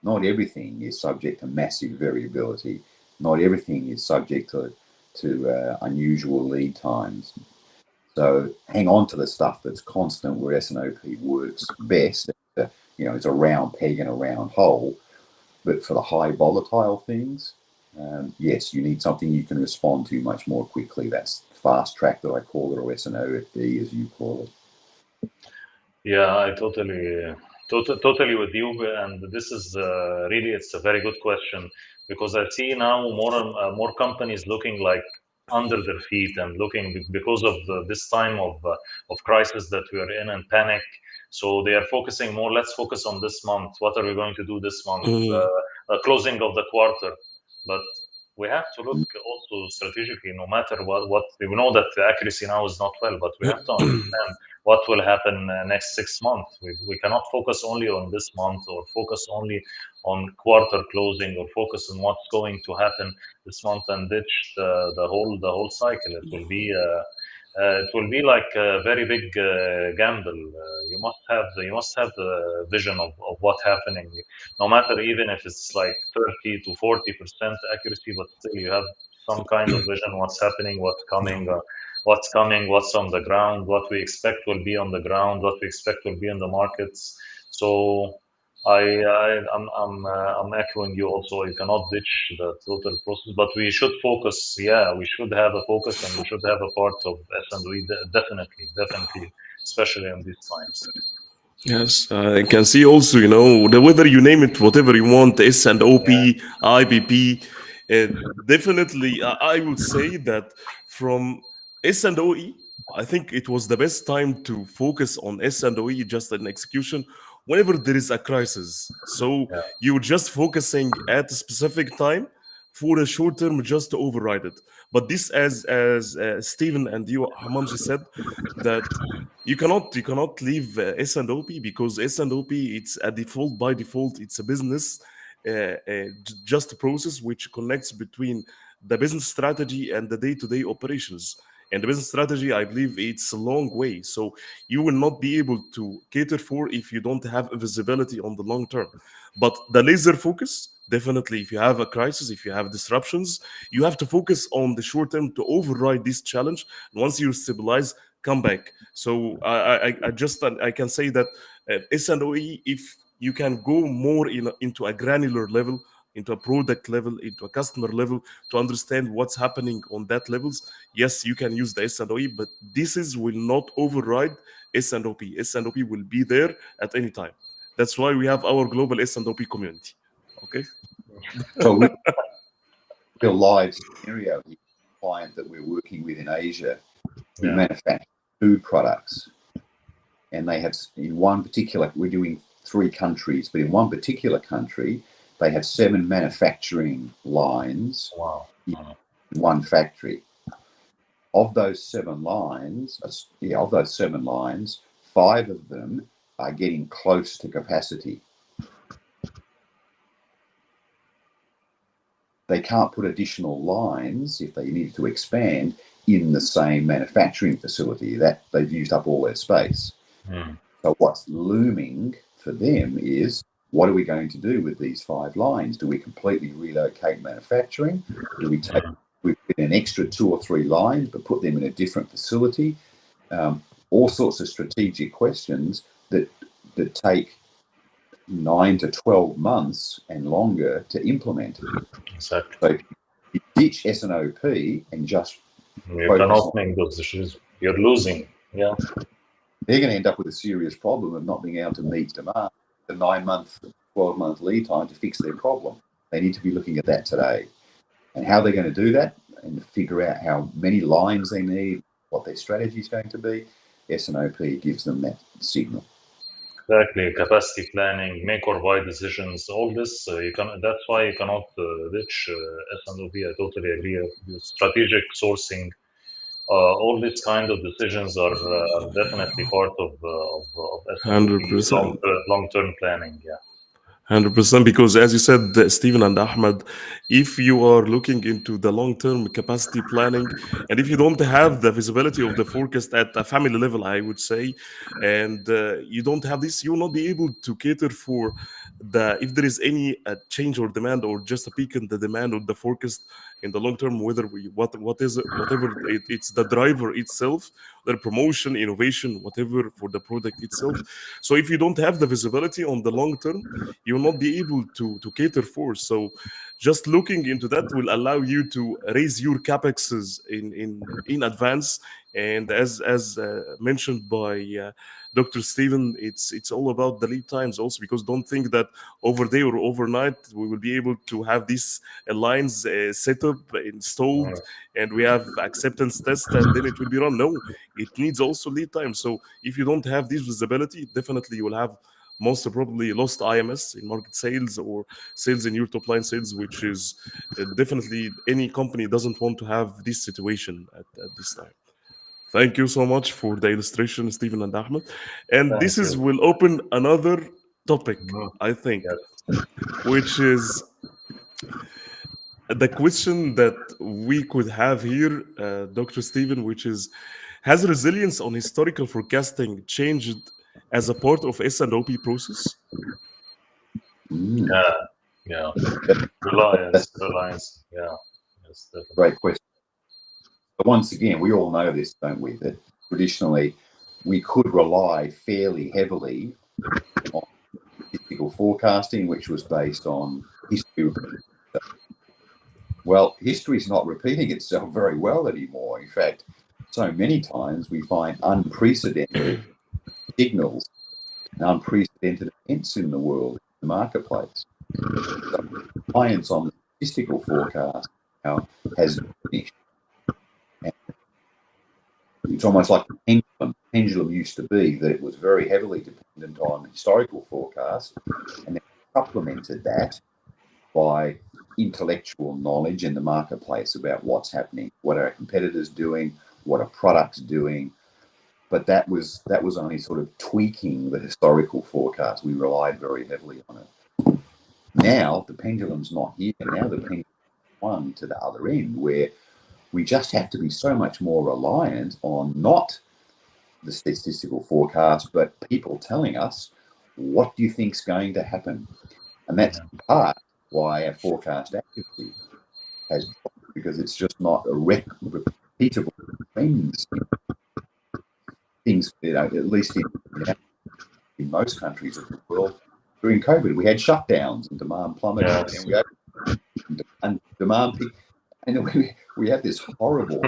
C: is subject to massive variability. Not everything is subject to unusual lead times. So hang on to the stuff that's constant, where S&OP works best. It's a round peg in a round hole. But for the high volatile things, yes, you need something you can respond to much more quickly. That's fast track that I call it, or S&OP as you call it.
B: Yeah, I totally with you. And this is really, it's a very good question, because I see now more companies looking like under their feet and looking, because of this time of crisis that we are in and panic. So they are focusing more. Let's focus on this month. What are we going to do this month? Closing of the quarter. But we have to look also strategically, no matter what we know that the accuracy now is not well, but we have to understand what will happen next 6 months. We cannot focus only on this month, or focus only on quarter closing, or focus on what's going to happen this month and ditch the whole cycle. It will be like a very big gamble. You must have the vision of what's happening, no matter, even if it's like 30 to 40% accuracy, but still you have some kind of vision, what's happening, what's coming, what's on the ground, what we expect will be on the ground, what we expect will be in the markets. So I'm echoing you also. You cannot ditch the total process, but we should focus. Yeah, we should have a focus, and we should have a part of S&OE. Definitely, especially in these times.
A: Yes, I can see also, whether you name it whatever you want, S&OP, IBP, definitely, I would say that from S&OE, I think it was the best time to focus on S&OE, just an execution, whenever there is a crisis. So
B: Yeah.
A: you're just focusing at a specific time for a short term, just to override it. But this, as Stephen and you, Hamamsi, said, that you cannot leave S&OP, because S&OP, it's a default, by default it's a business, just a process which connects between the business strategy and the day-to-day operations. And the business strategy, I believe, it's a long way, so you will not be able to cater for if you don't have visibility on the long term. But the laser focus, definitely, if you have a crisis, if you have disruptions, you have to focus on the short term to override this challenge. And once you stabilize, come back. So I can say that S&OE, if you can go more into a granular level, into a product level, into a customer level, to understand what's happening on that levels, yes, you can use the S&OE, but will not override S&OP. S&OP will be there at any time. That's why we have our global S&OP community. Okay.
C: So we a live scenario here, a client that we're working with in Asia, who manufacture food products, and they have, in one particular, we're doing 3 countries, but in one particular country, they have 7 manufacturing lines.
B: Wow.
C: In one factory. Of those 7 lines, 5 of them are getting close to capacity. They can't put additional lines, if they needed to expand, in the same manufacturing facility. That they've used up all their space. So what's looming for them is, what are we going to do with these 5 lines? Do we completely relocate manufacturing? Do we take an extra 2 or 3 lines but put them in a different facility? All sorts of strategic questions that take 9 to 12 months and longer to implement.
B: Exactly.
C: So if you ditch S&OP and just
B: you cannot make those decisions, you're losing. Yeah.
C: They're going to end up with a serious problem of not being able to meet demand, the 9-month, 12-month lead time to fix their problem. They need to be looking at that today. And how they're going to do that and figure out how many lines they need, what their strategy is going to be, S&OP gives them that signal.
B: Exactly, capacity planning, make or buy decisions, all this that's why you cannot ditch S&OP. I totally agree. Strategic sourcing, all these kind of decisions are definitely part of S&OP
A: 100%.
B: long-term planning. Yeah.
A: 100%, because as you said, Stephen and Ahmed, if you are looking into the long-term capacity planning, and if you don't have the visibility of the forecast at a family level, I would say, and you don't have this, you will not be able to cater for the if there is any change or demand or just a peak in the demand or the forecast in the long term, whether what is it, whatever it's the driver itself, the promotion, innovation, whatever for the product itself. So if you don't have the visibility on the long term, you will not be able to cater for. So just looking into that will allow you to raise your capexes in advance. And as mentioned by Dr. Stephen, it's all about the lead times also, because don't think that over day or overnight we will be able to have these lines set up, installed, and we have acceptance test, and then it will be run. No, it needs also lead time. So if you don't have this visibility, definitely you will have most probably lost IMS in market sales or sales in your top line sales, which is definitely any company doesn't want to have this situation at this time. Thank you so much for the illustration, Stephen and Ahmed. And
B: Thank
A: this is
B: you.
A: will open another topic,
B: Mhm.
A: I think,
B: Yes.
A: which is the question that we could have here, Dr. Stephen, which is, has resilience on historical forecasting changed as a part of S&OP process?
C: Mm,
B: Yeah. Yeah.
C: that's
B: Reliance. Yeah. Yes,
C: a
B: definitely.
C: great question. But once again, we all know this, don't we? That traditionally we could rely fairly heavily on statistical forecasting, which was based on history. Well, history is not repeating itself very well anymore. In fact, so many times we find unprecedented signals and unprecedented events in the world, in the marketplace. So reliance on the statistical forecast now has diminished. And it's almost like the pendulum. The pendulum used to be that it was very heavily dependent on historical forecast, and then supplemented that by intellectual knowledge in the marketplace about what's happening, what are our competitors doing, what are products doing. But that was only sort of tweaking the historical forecast. We relied very heavily on it. Now the pendulum's not here. Now the pendulum swung to the other end, where we just have to be so much more reliant on not the statistical forecast, but people telling us, what do you think's going to happen? And that's
B: Yeah.
C: in part why our forecast accuracy has dropped, because it's just not a repeatable trends. Things, at least in most countries of the world, during COVID, we had shutdowns and demand plummeted, and then
B: Yes.
C: we opened and demand peaked, and then we had this horrible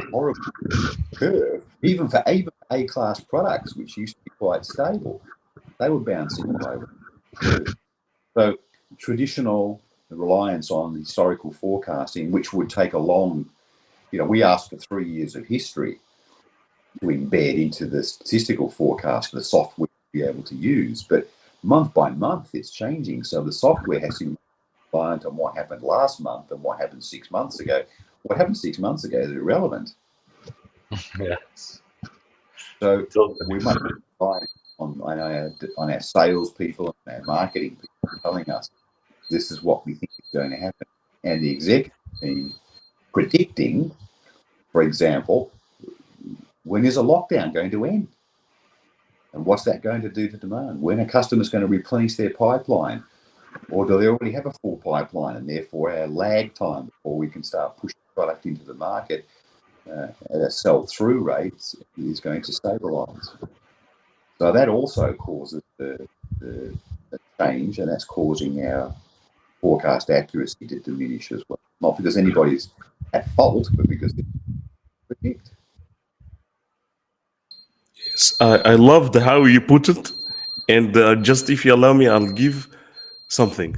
C: curve, even for A-class products, which used to be quite stable. They were bouncing all over the curve. So traditional reliance on historical forecasting, which would take a long, we asked for 3 years of history to embed into the statistical forecast for the software to be able to use. But month by month, it's changing. So the software has to be reliant on what happened last month and what happened 6 months ago. What happened 6 months ago is irrelevant.
B: Yes.
C: So we
B: Totally.
C: must rely on our salespeople and our marketing people telling us this is what we think is going to happen. And the executive team predicting, for example, when is a lockdown going to end? And what's that going to do to demand? When are customers going to replenish their pipeline? Or do they already have a full pipeline, and therefore our lag time before we can start pushing product into the market at a sell-through rates is going to stabilise. So that also causes the change, and that's causing our forecast accuracy to diminish as well. Not because anybody's at fault, but because they predict.
A: Yes, I loved how you put it. And just if you allow me, I'll give something.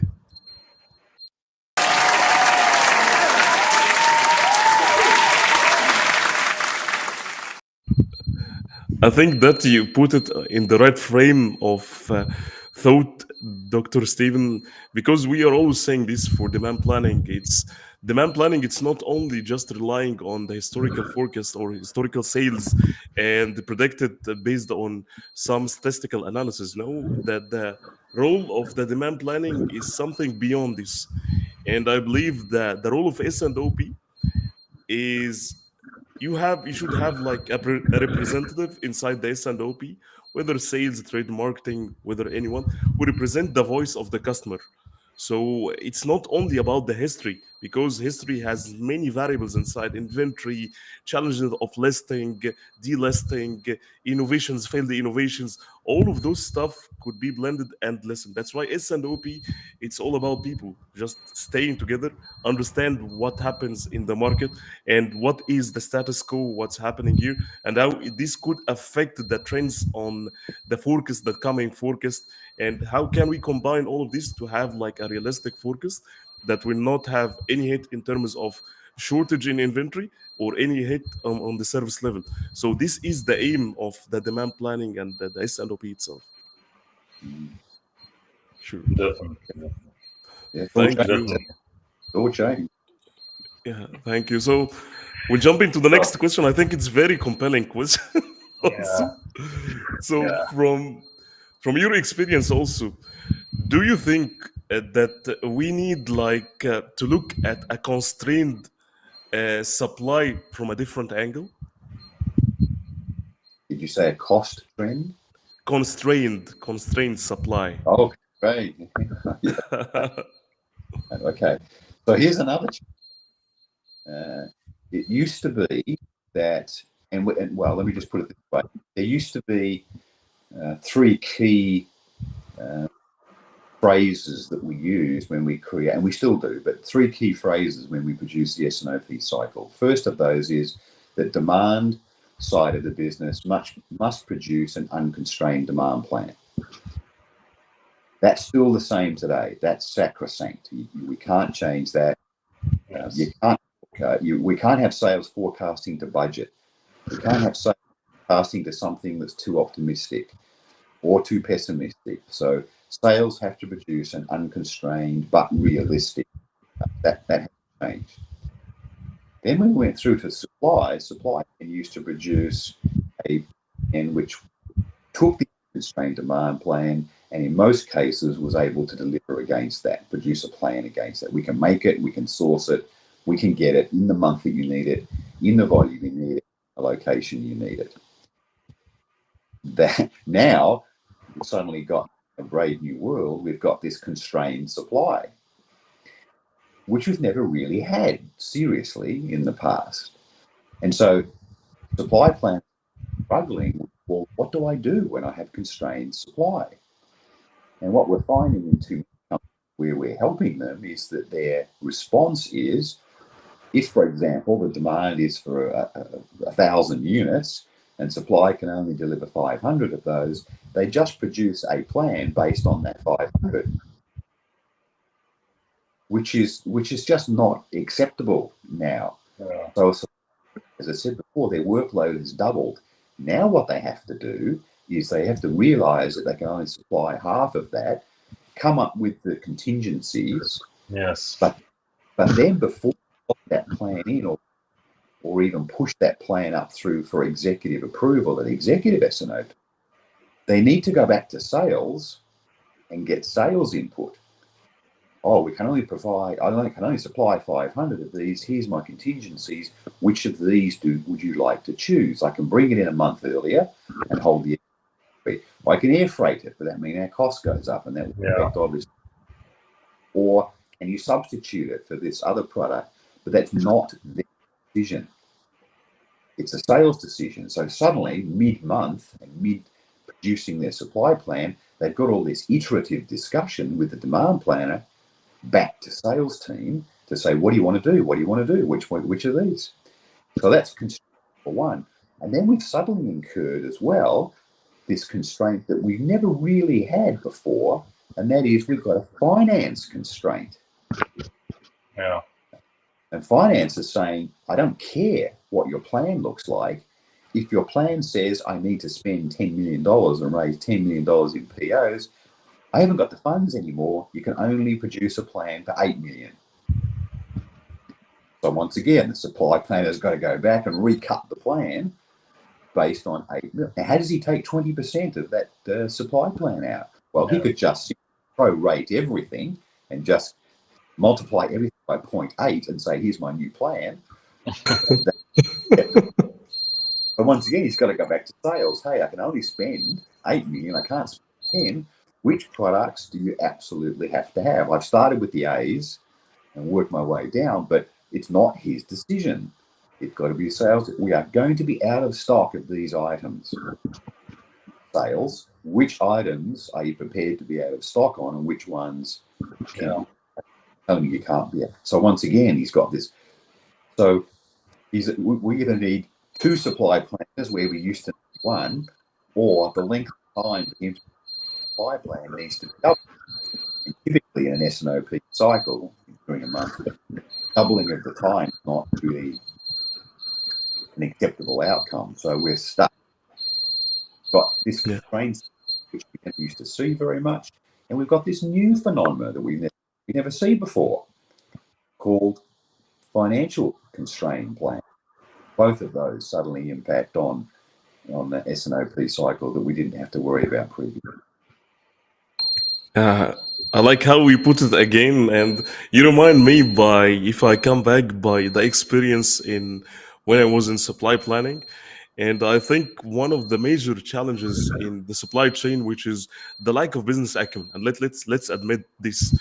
A: I think that you put it in the right frame of thought, Dr. Stephen, because we are always saying this for demand planning. It's demand planning, it's not only just relying on the historical forecast or historical sales and predicted based on some statistical analysis. No, that the role of the demand planning is something beyond this. And I believe that the role of S&OP is you should have like a representative inside the S&OP, whether sales, trade, marketing, whether anyone who represent the voice of the customer. So it's not only about the history, because history has many variables inside: inventory, challenges of listing, delisting, innovations, failed innovations. All of those stuff could be blended and listened. That's why S&OP, it's all about people just staying together, understand what happens in the market and what is the status quo, what's happening here, and how this could affect the trends on the forecast, the coming forecast, and how can we combine all of this to have like a realistic forecast that will not have any hit in terms of shortage in inventory or any hit on the service level. So this is the aim of the demand planning and the S&OP itself. Sure.
B: Definitely.
C: Yeah, it's all
A: Thank
C: changed.
A: you.
B: Definitely.
C: It's all changed.
A: Yeah, thank you. So we'll jump into the
B: So,
A: next question. I think it's very compelling question
B: yeah,
A: also. So
B: yeah.
A: from your experience also, do you think that we need like to look at a constrained supply from a different angle?
C: Did you say a cost trend?
A: Constrained supply.
C: Oh, great. Yeah, okay. So here's another. It used to be that, and well, let me just put it this way: there used to be three key phrases that we use when we create, and we still do, but three key phrases when we produce the S&OP cycle. First of those is that demand side of the business must produce an unconstrained demand plan. That's still the same today. That's sacrosanct. We can't change that.
B: Yes.
C: You can't. We can't have sales forecasting to budget. We can't have sales forecasting to something that's too optimistic or too pessimistic. So sales have to produce an unconstrained but realistic. That has changed. Then when we went through to supply used to produce a plan which took the constrained demand plan and in most cases was able to deliver against that, produce a plan against that. We can make it, we can source it, we can get it in the month that you need it, in the volume you need it, the location you need it. That now we've suddenly got a brave new world. We've got this constrained supply, which we've never really had seriously in the past. And so supply plans are struggling. Well, what do I do when I have constrained supply? And what we're finding in too many companies where we're helping them is that their response is, if, for example, the demand is for 1,000 units and supply can only deliver 500 of those, they just produce a plan based on that 500, which is just not acceptable now.
B: Yeah.
C: So, as I said before, their workload has doubled. Now what they have to do is they have to realize that they can only supply half of that, come up with the contingencies,
B: Yes.
C: but then before that plan in or even push that plan up through for executive approval at executive S&OP, they need to go back to sales and get sales input. Oh, we can only provide, I can only supply 500 of these. Here's my contingencies. Which of these would you like to choose? I can bring it in a month earlier and hold the inventory. I can air freight it, but that means our cost goes up and that will affect obviously. Or can you substitute it for this other product? But that's not their decision. It's a sales decision. So suddenly, mid-month and mid-producing their supply plan, they've got all this iterative discussion with the demand planner back to sales team to say, what do you want to do? What do you want to do? Which of these? So that's constraint for one. And then we've suddenly incurred as well this constraint that we've never really had before, and that is we've got a finance constraint.
B: Yeah.
C: And finance is saying, I don't care what your plan looks like. If your plan says I need to spend $10 million and raise $10 million in POs, I haven't got the funds anymore. You can only produce a plan for 8 million. So once again, the supply planner's got to go back and recut the plan based on 8 million. Now, how does he take 20% of that supply plan out? Well, he could just prorate everything and just multiply everything by 0.8 and say, here's my new plan. But once again, he's got to go back to sales. Hey, I can only spend 8 million. I can't spend 10. Which products do you absolutely have to have? I've started with the A's and worked my way down, but it's not his decision. It's got to be sales. We are going to be out of stock of these items. Sales, which items are you prepared to be out of stock on, and which ones can telling you can't be? So once again, he's got this. So we're going to need 2 supply planners where we used to need 1, or the length of time for him to supply plan needs to be doubled. And typically in an S&OP cycle, during a month, doubling of the time is not really an acceptable outcome. So we're stuck. Got this constraint, which we didn't used to see very much, and we've got this new phenomenon that we never seen before, called financial constraint plan. Both of those suddenly impact on the S&OP cycle that we didn't have to worry about previously.
A: I like how we put it again, and you remind me by, if I come back, by the experience in when I was in supply planning. And I think one of the major challenges in the supply chain, which is the lack of business acumen, and let's admit this.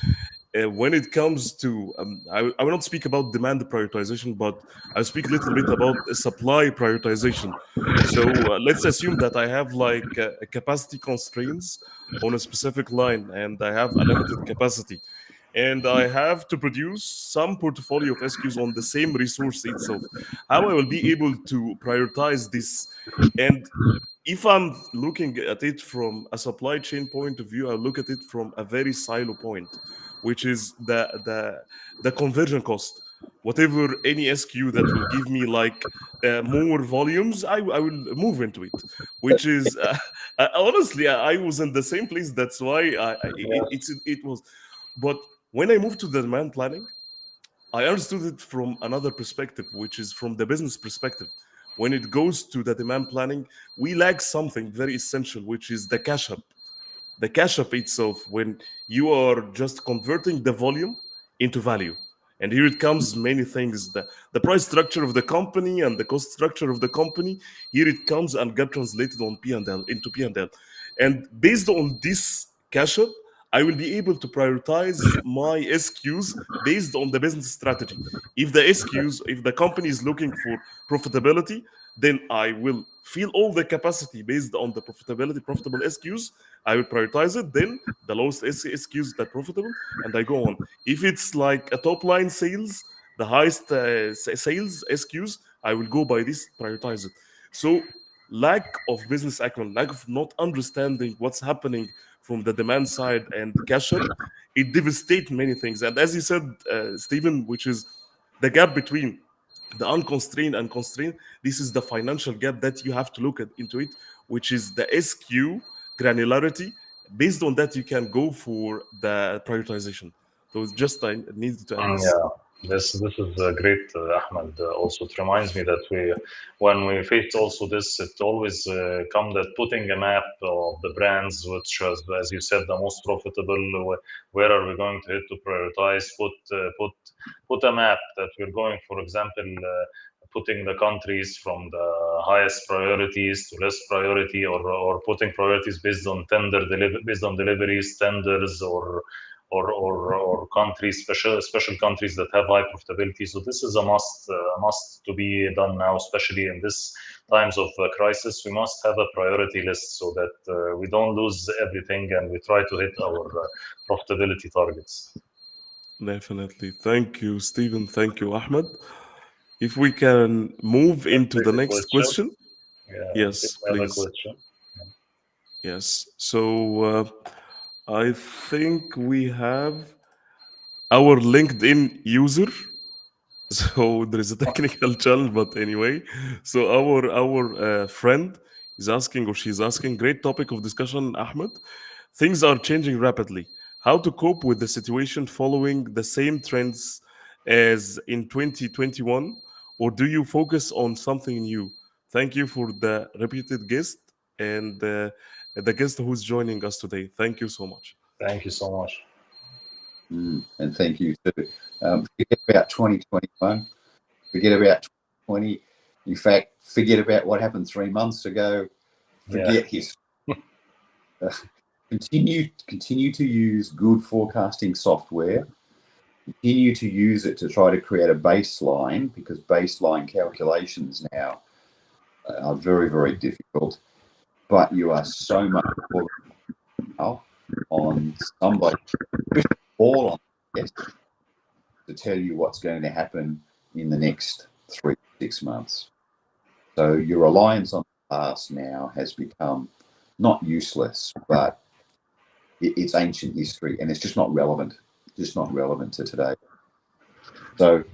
A: When it comes to, I will not speak about demand prioritization, but I'll speak a little bit about supply prioritization. So let's assume that I have like a capacity constraints on a specific line, and I have a limited capacity, and I have to produce some portfolio of SKUs on the same resource itself. How I will be able to prioritize this? And if I'm looking at it from a supply chain point of view, I look at it from a very silo point, which is the conversion cost. Whatever any SKU that will give me like more volumes, I will move into it. Which is honestly, I was in the same place. That's why it was. But when I moved to the demand planning, I understood it from another perspective, which is from the business perspective. When it goes to the demand planning, we lack something very essential, which is the cash up. The cash up itself, when you are just converting the volume into value. And here it comes many things, the price structure of the company and the cost structure of the company. Here it comes and get translated on P&L into P&L. And based on this cash up, I will be able to prioritize my SQs based on the business strategy. If the SQs, if the company is looking for profitability, then I will fill all the capacity based on the profitable SQs. I will prioritize it. Then the lowest SQs that profitable, and I go on. If it's like a top line sales, the highest sales SQs, I will go by this, prioritize it. So lack of business acumen, lack of not understanding what's happening from the demand side and cash up, it devastates many things. And as you said, Stephen, which is the gap between the unconstrained and constrained, this is the financial gap that you have to look at into it, which is the SQ granularity. Based on that, you can go for the prioritization. So it's just I needed to add this.
B: Yeah, this is great, Ahmed. Also, it reminds me that when we face also this, it always come that putting a map of the brands, which as you said, the most profitable. Where are we going to hit to prioritize? Put a map that we're going, for example, putting the countries from the highest priorities to less priority, or putting priorities based on based on deliveries, tenders, or countries, special countries that have high profitability. So this is a must to be done now, especially in this times of crisis. We must have a priority list so that we don't lose everything and we try to hit our profitability targets.
A: Definitely. Thank you, Stephen. Thank you, Ahmed. If we can move into the next question.
B: Yeah,
A: Yes,
B: I have a
A: please.
B: question.
A: Yes. So I think we have our LinkedIn user. So there is a technical challenge, but anyway. So our friend is asking, or she's asking, great topic of discussion, Ahmed. Things are changing rapidly. How to cope with the situation following the same trends as in 2021, or do you focus on something new? Thank you for the repeated guest and the guest who's joining us today. Thank you so much.
B: Thank you so much.
C: And thank you too. Forget about 2021. Forget about 2020. In fact, forget about what happened 3 months ago. Forget history. Continue to use good forecasting software. Continue to use it to try to create a baseline, because baseline calculations now are very, very difficult. But you are so much more now on somebody, all on this, to tell you what's going to happen in the next 3 to 6 months. So your reliance on the past now has become not useless, but it's ancient history, and it's just not relevant. Just not relevant to today. So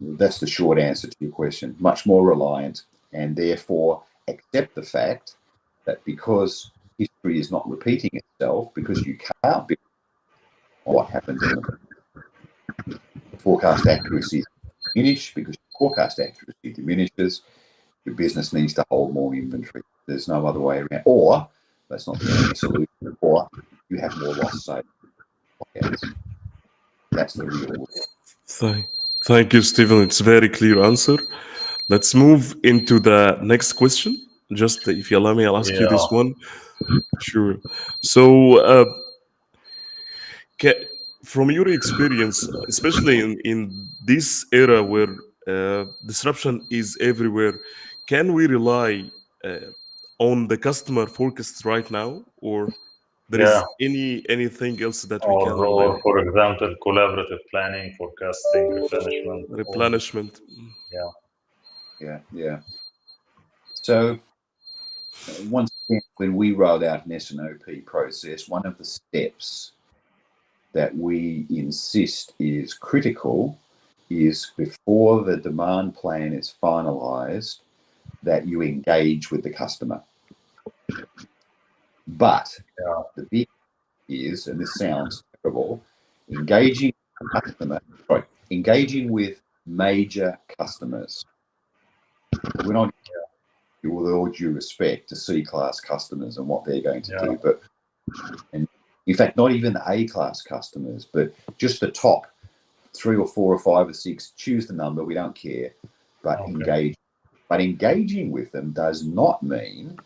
C: that's the short answer to your question. Much more reliant, and therefore accept the fact that because history is not repeating itself, because you can't be on what happened in the forecast accuracy diminish, because forecast accuracy diminishes, your business needs to hold more inventory. There's no other way around. Or that's not the only solution. Or you have more lost sales. That's the real.
A: Thank you, Stephen. It's a very clear answer. Let's move into the next question. Just if you allow me, I'll ask you this one. Sure. So, from your experience, especially in this era where disruption is everywhere, can we rely on the customer forecasts right now, or there is anything else that we can rely
B: Or
A: on?
B: for example, collaborative planning, forecasting, replenishment.
A: Replenishment.
C: Yeah. So once again, when we rolled out an S&OP process, one of the steps that we insist is critical is, before the demand plan is finalized, that you engage with the customer. But the big is, and this sounds terrible, engaging with major customers. We're not, with all due respect to C-class customers and what they're going to do, but, and in fact, not even the A-class customers, but just the top 3 or 4 or 5 or 6, choose the number, we don't care, but engage. But engaging with them does not mean,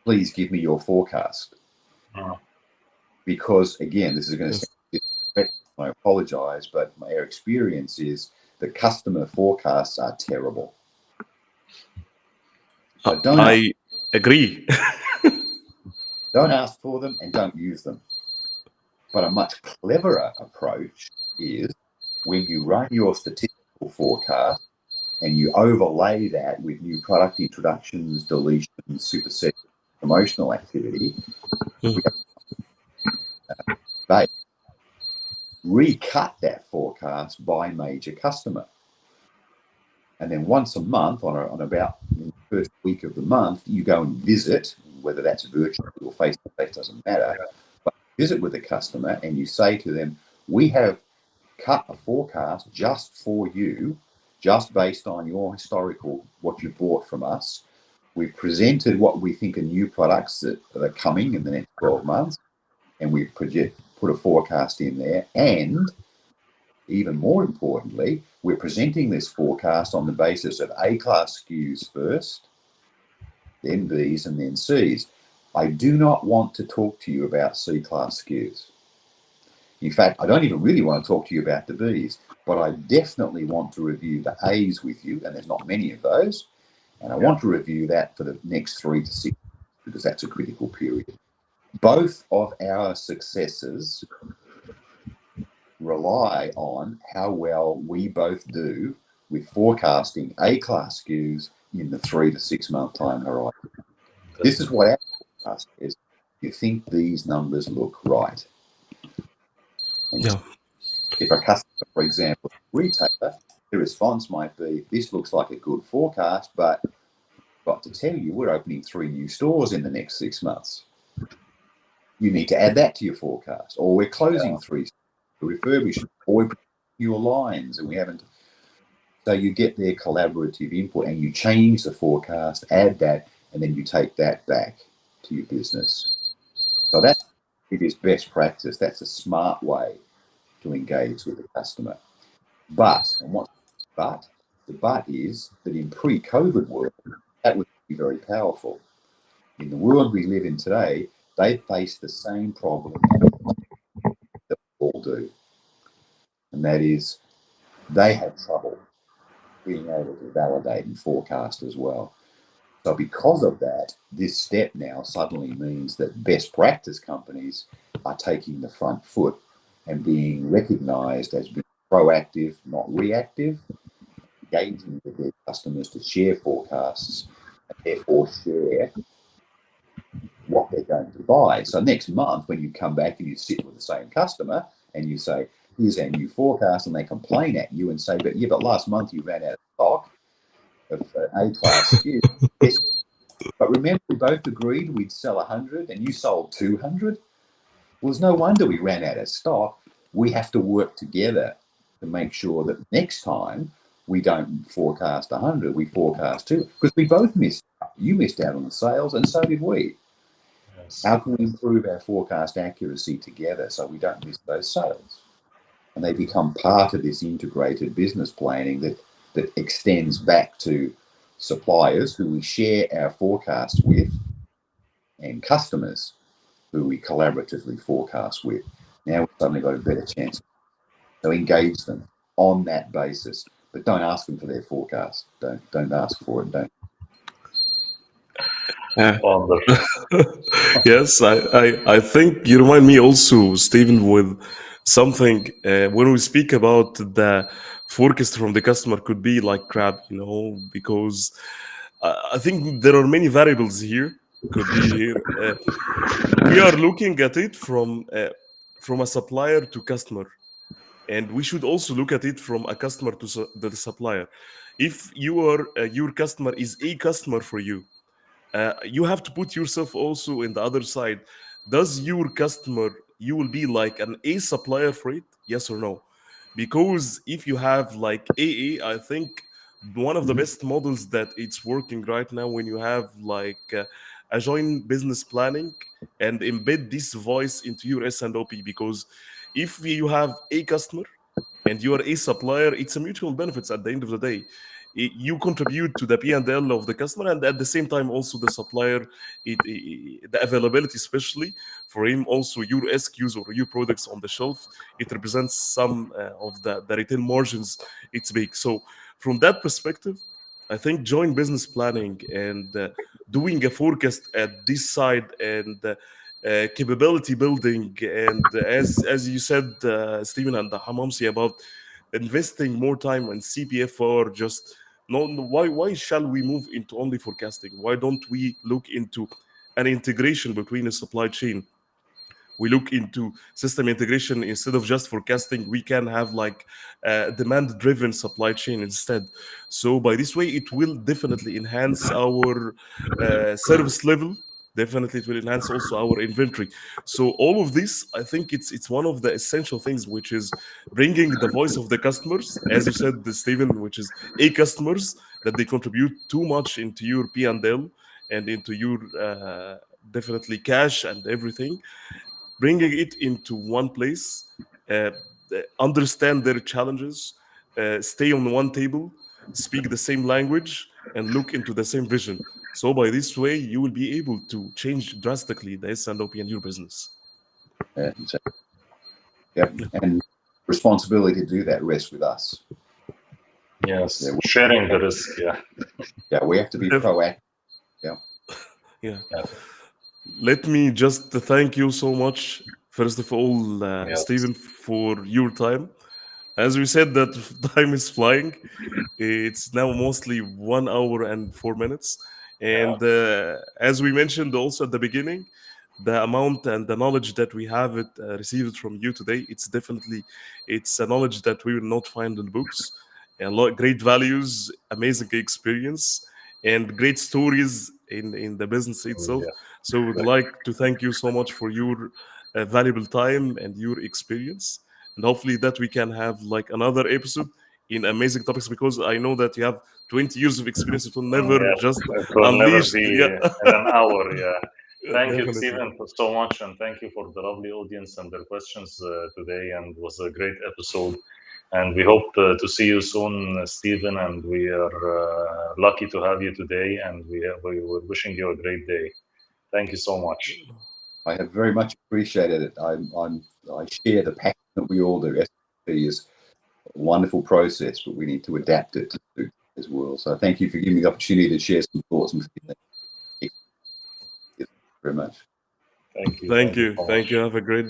C: please give me your forecast. Because again, this is going to sound disrespectful, I apologize, but our experience is the customer forecasts are terrible. So
A: I agree.
C: Don't ask for them and don't use them. But a much cleverer approach is, when you run your statistical forecast and you overlay that with new product introductions, deletions, supersets, promotional activity, they recut that forecast by major customer. And then once a month, on about the first week of the month, you go and visit, whether that's virtually or face-to-face, doesn't matter, but visit with the customer and you say to them, we have cut a forecast just for you, just based on your historical, what you bought from us. We've presented what we think are new products that are coming in the next 12 months, and we've put a forecast in there. And even more importantly, we're presenting this forecast on the basis of A-class SKUs first, then Bs, and then Cs. I do not want to talk to you about C-class SKUs. In fact, I don't even really want to talk to you about the Bs, but I definitely want to review the As with you, and there's not many of those, and I want to review that for the next 3 to 6 months, because that's a critical period. Both of our successes rely on how well we both do with forecasting A-class SKUs in the 3 to 6 month time horizon. This is what our forecast is. You think these numbers look right. And if a customer, for example, retailer, the response might be, this looks like a good forecast, but I've got to tell you, we're opening 3 new stores in the next 6 months. You need to add that to your forecast. Or we're closing 3 refurbishment, or we're your lines, and we haven't. So you get their collaborative input, and you change the forecast, add that, and then you take that back to your business. So that it is best practice. That's a smart way to engage with the customer. But, and what but the but is that in pre-COVID world, that would be very powerful. In the world we live in today, they face the same problem that we all do, and that is they have trouble being able to validate and forecast as well. So because of that, this step now suddenly means that best practice companies are taking the front foot and being recognized as being proactive, not reactive, engaging with their customers to share forecasts and therefore share what they're going to buy. So next month, when you come back and you sit with the same customer and you say, here's our new forecast, and they complain at you and say, but last month you ran out of stock of A-class SKU. Yes, but remember, we both agreed we'd sell 100 and you sold 200. Well, it's no wonder we ran out of stock. We have to work together to make sure that next time we don't forecast 100, we forecast 2, because we both missed out. You missed out on the sales, and so did we.
B: Yes.
C: How can we improve our forecast accuracy together so we don't miss those sales? And they become part of this integrated business planning that extends back to suppliers who we share our forecasts with and customers who we collaboratively forecast with. Now we've suddenly got a better chance. So engage them on that basis, but don't ask them for their forecast. Don't ask for it. Don't.
B: Wonderful.
A: Yes, I think you remind me also, Stephen, with something when we speak about the forecast from the customer could be like crap, because I think there are many variables here. Could be here. We are looking at it from a supplier to customer, and we should also look at it from a customer to the supplier. If your customer is a customer for you, you have to put yourself also in the other side. Does your customer, you will be like an A supplier for it? Yes or no? Because if you have like I think one of the best models that it's working right now when you have like a joint business planning and embed this voice into your S&OP. Because if you have a customer and you are a supplier, it's a mutual benefits at the end of the day. You contribute to the P&L of the customer, and at the same time also the supplier, the availability, especially for him, also your SKUs or your products on the shelf, it represents some of the retail margins. It's big. So from that perspective, I think joint business planning and doing a forecast at this side, and capability building, and as you said, Stephen and Hamamsi, about investing more time on CPF, or just no, why shall we move into only forecasting? Why don't we look into an integration between a supply chain? We look into system integration instead of just forecasting. We can have like demand driven supply chain instead. So by this way, it will definitely enhance our service level. Definitely it will enhance also our inventory. So all of this, I think it's one of the essential things, which is bringing the voice of the customers, as you said, Stephen, which is a customers, that they contribute too much into your P&L and into your definitely cash and everything, bringing it into one place, uh, understand their challenges, stay on one table, speak the same language, and look into the same vision. So by this way, you will be able to change drastically the S&OP in your business.
C: So, yep. And responsibility to do that rests with us.
B: Yes,
C: Yeah,
B: sharing the risk. Yeah.
C: yeah, we have to be proactive. Yeah.
A: Yeah.
B: Yeah.
A: Let me just thank you so much, first of all,
B: Yes.
A: Stephen, for your time. As we said, that time is flying. It's now mostly 1 hour and 4 minutes.
B: Yeah.
A: And as we mentioned also at the beginning, the amount and the knowledge that we have received from you today, it's a knowledge that we will not find in books. A lot great values, amazing experience, and great stories in the business itself.
B: Yeah.
A: So we'd like to thank you so much for your valuable time and your experience. and hopefully that we can have like another episode in amazing topics, because I know that you have 20 years of experience. It will never
B: Yeah,
A: just
B: it will never
A: unleashed.
B: be
A: Yeah.
B: in an hour. Yeah. Thank you,
A: Definitely.
B: Stephen, so much, and thank you for the lovely audience and their questions today. And it was a great episode. And we hope to see you soon, Stephen. And we are lucky to have you today. And we were wishing you a great day. Thank you so much.
C: I have very much appreciated it. I share the passion that we all do. S&OP is a wonderful process, but we need to adapt it to as well. So thank you for giving me the opportunity to share some thoughts and feelings. Thank you very much.
B: Thank you.
A: Thank
B: Thank you
A: you.
B: so
A: Thank
B: much.
A: you. Have a great day.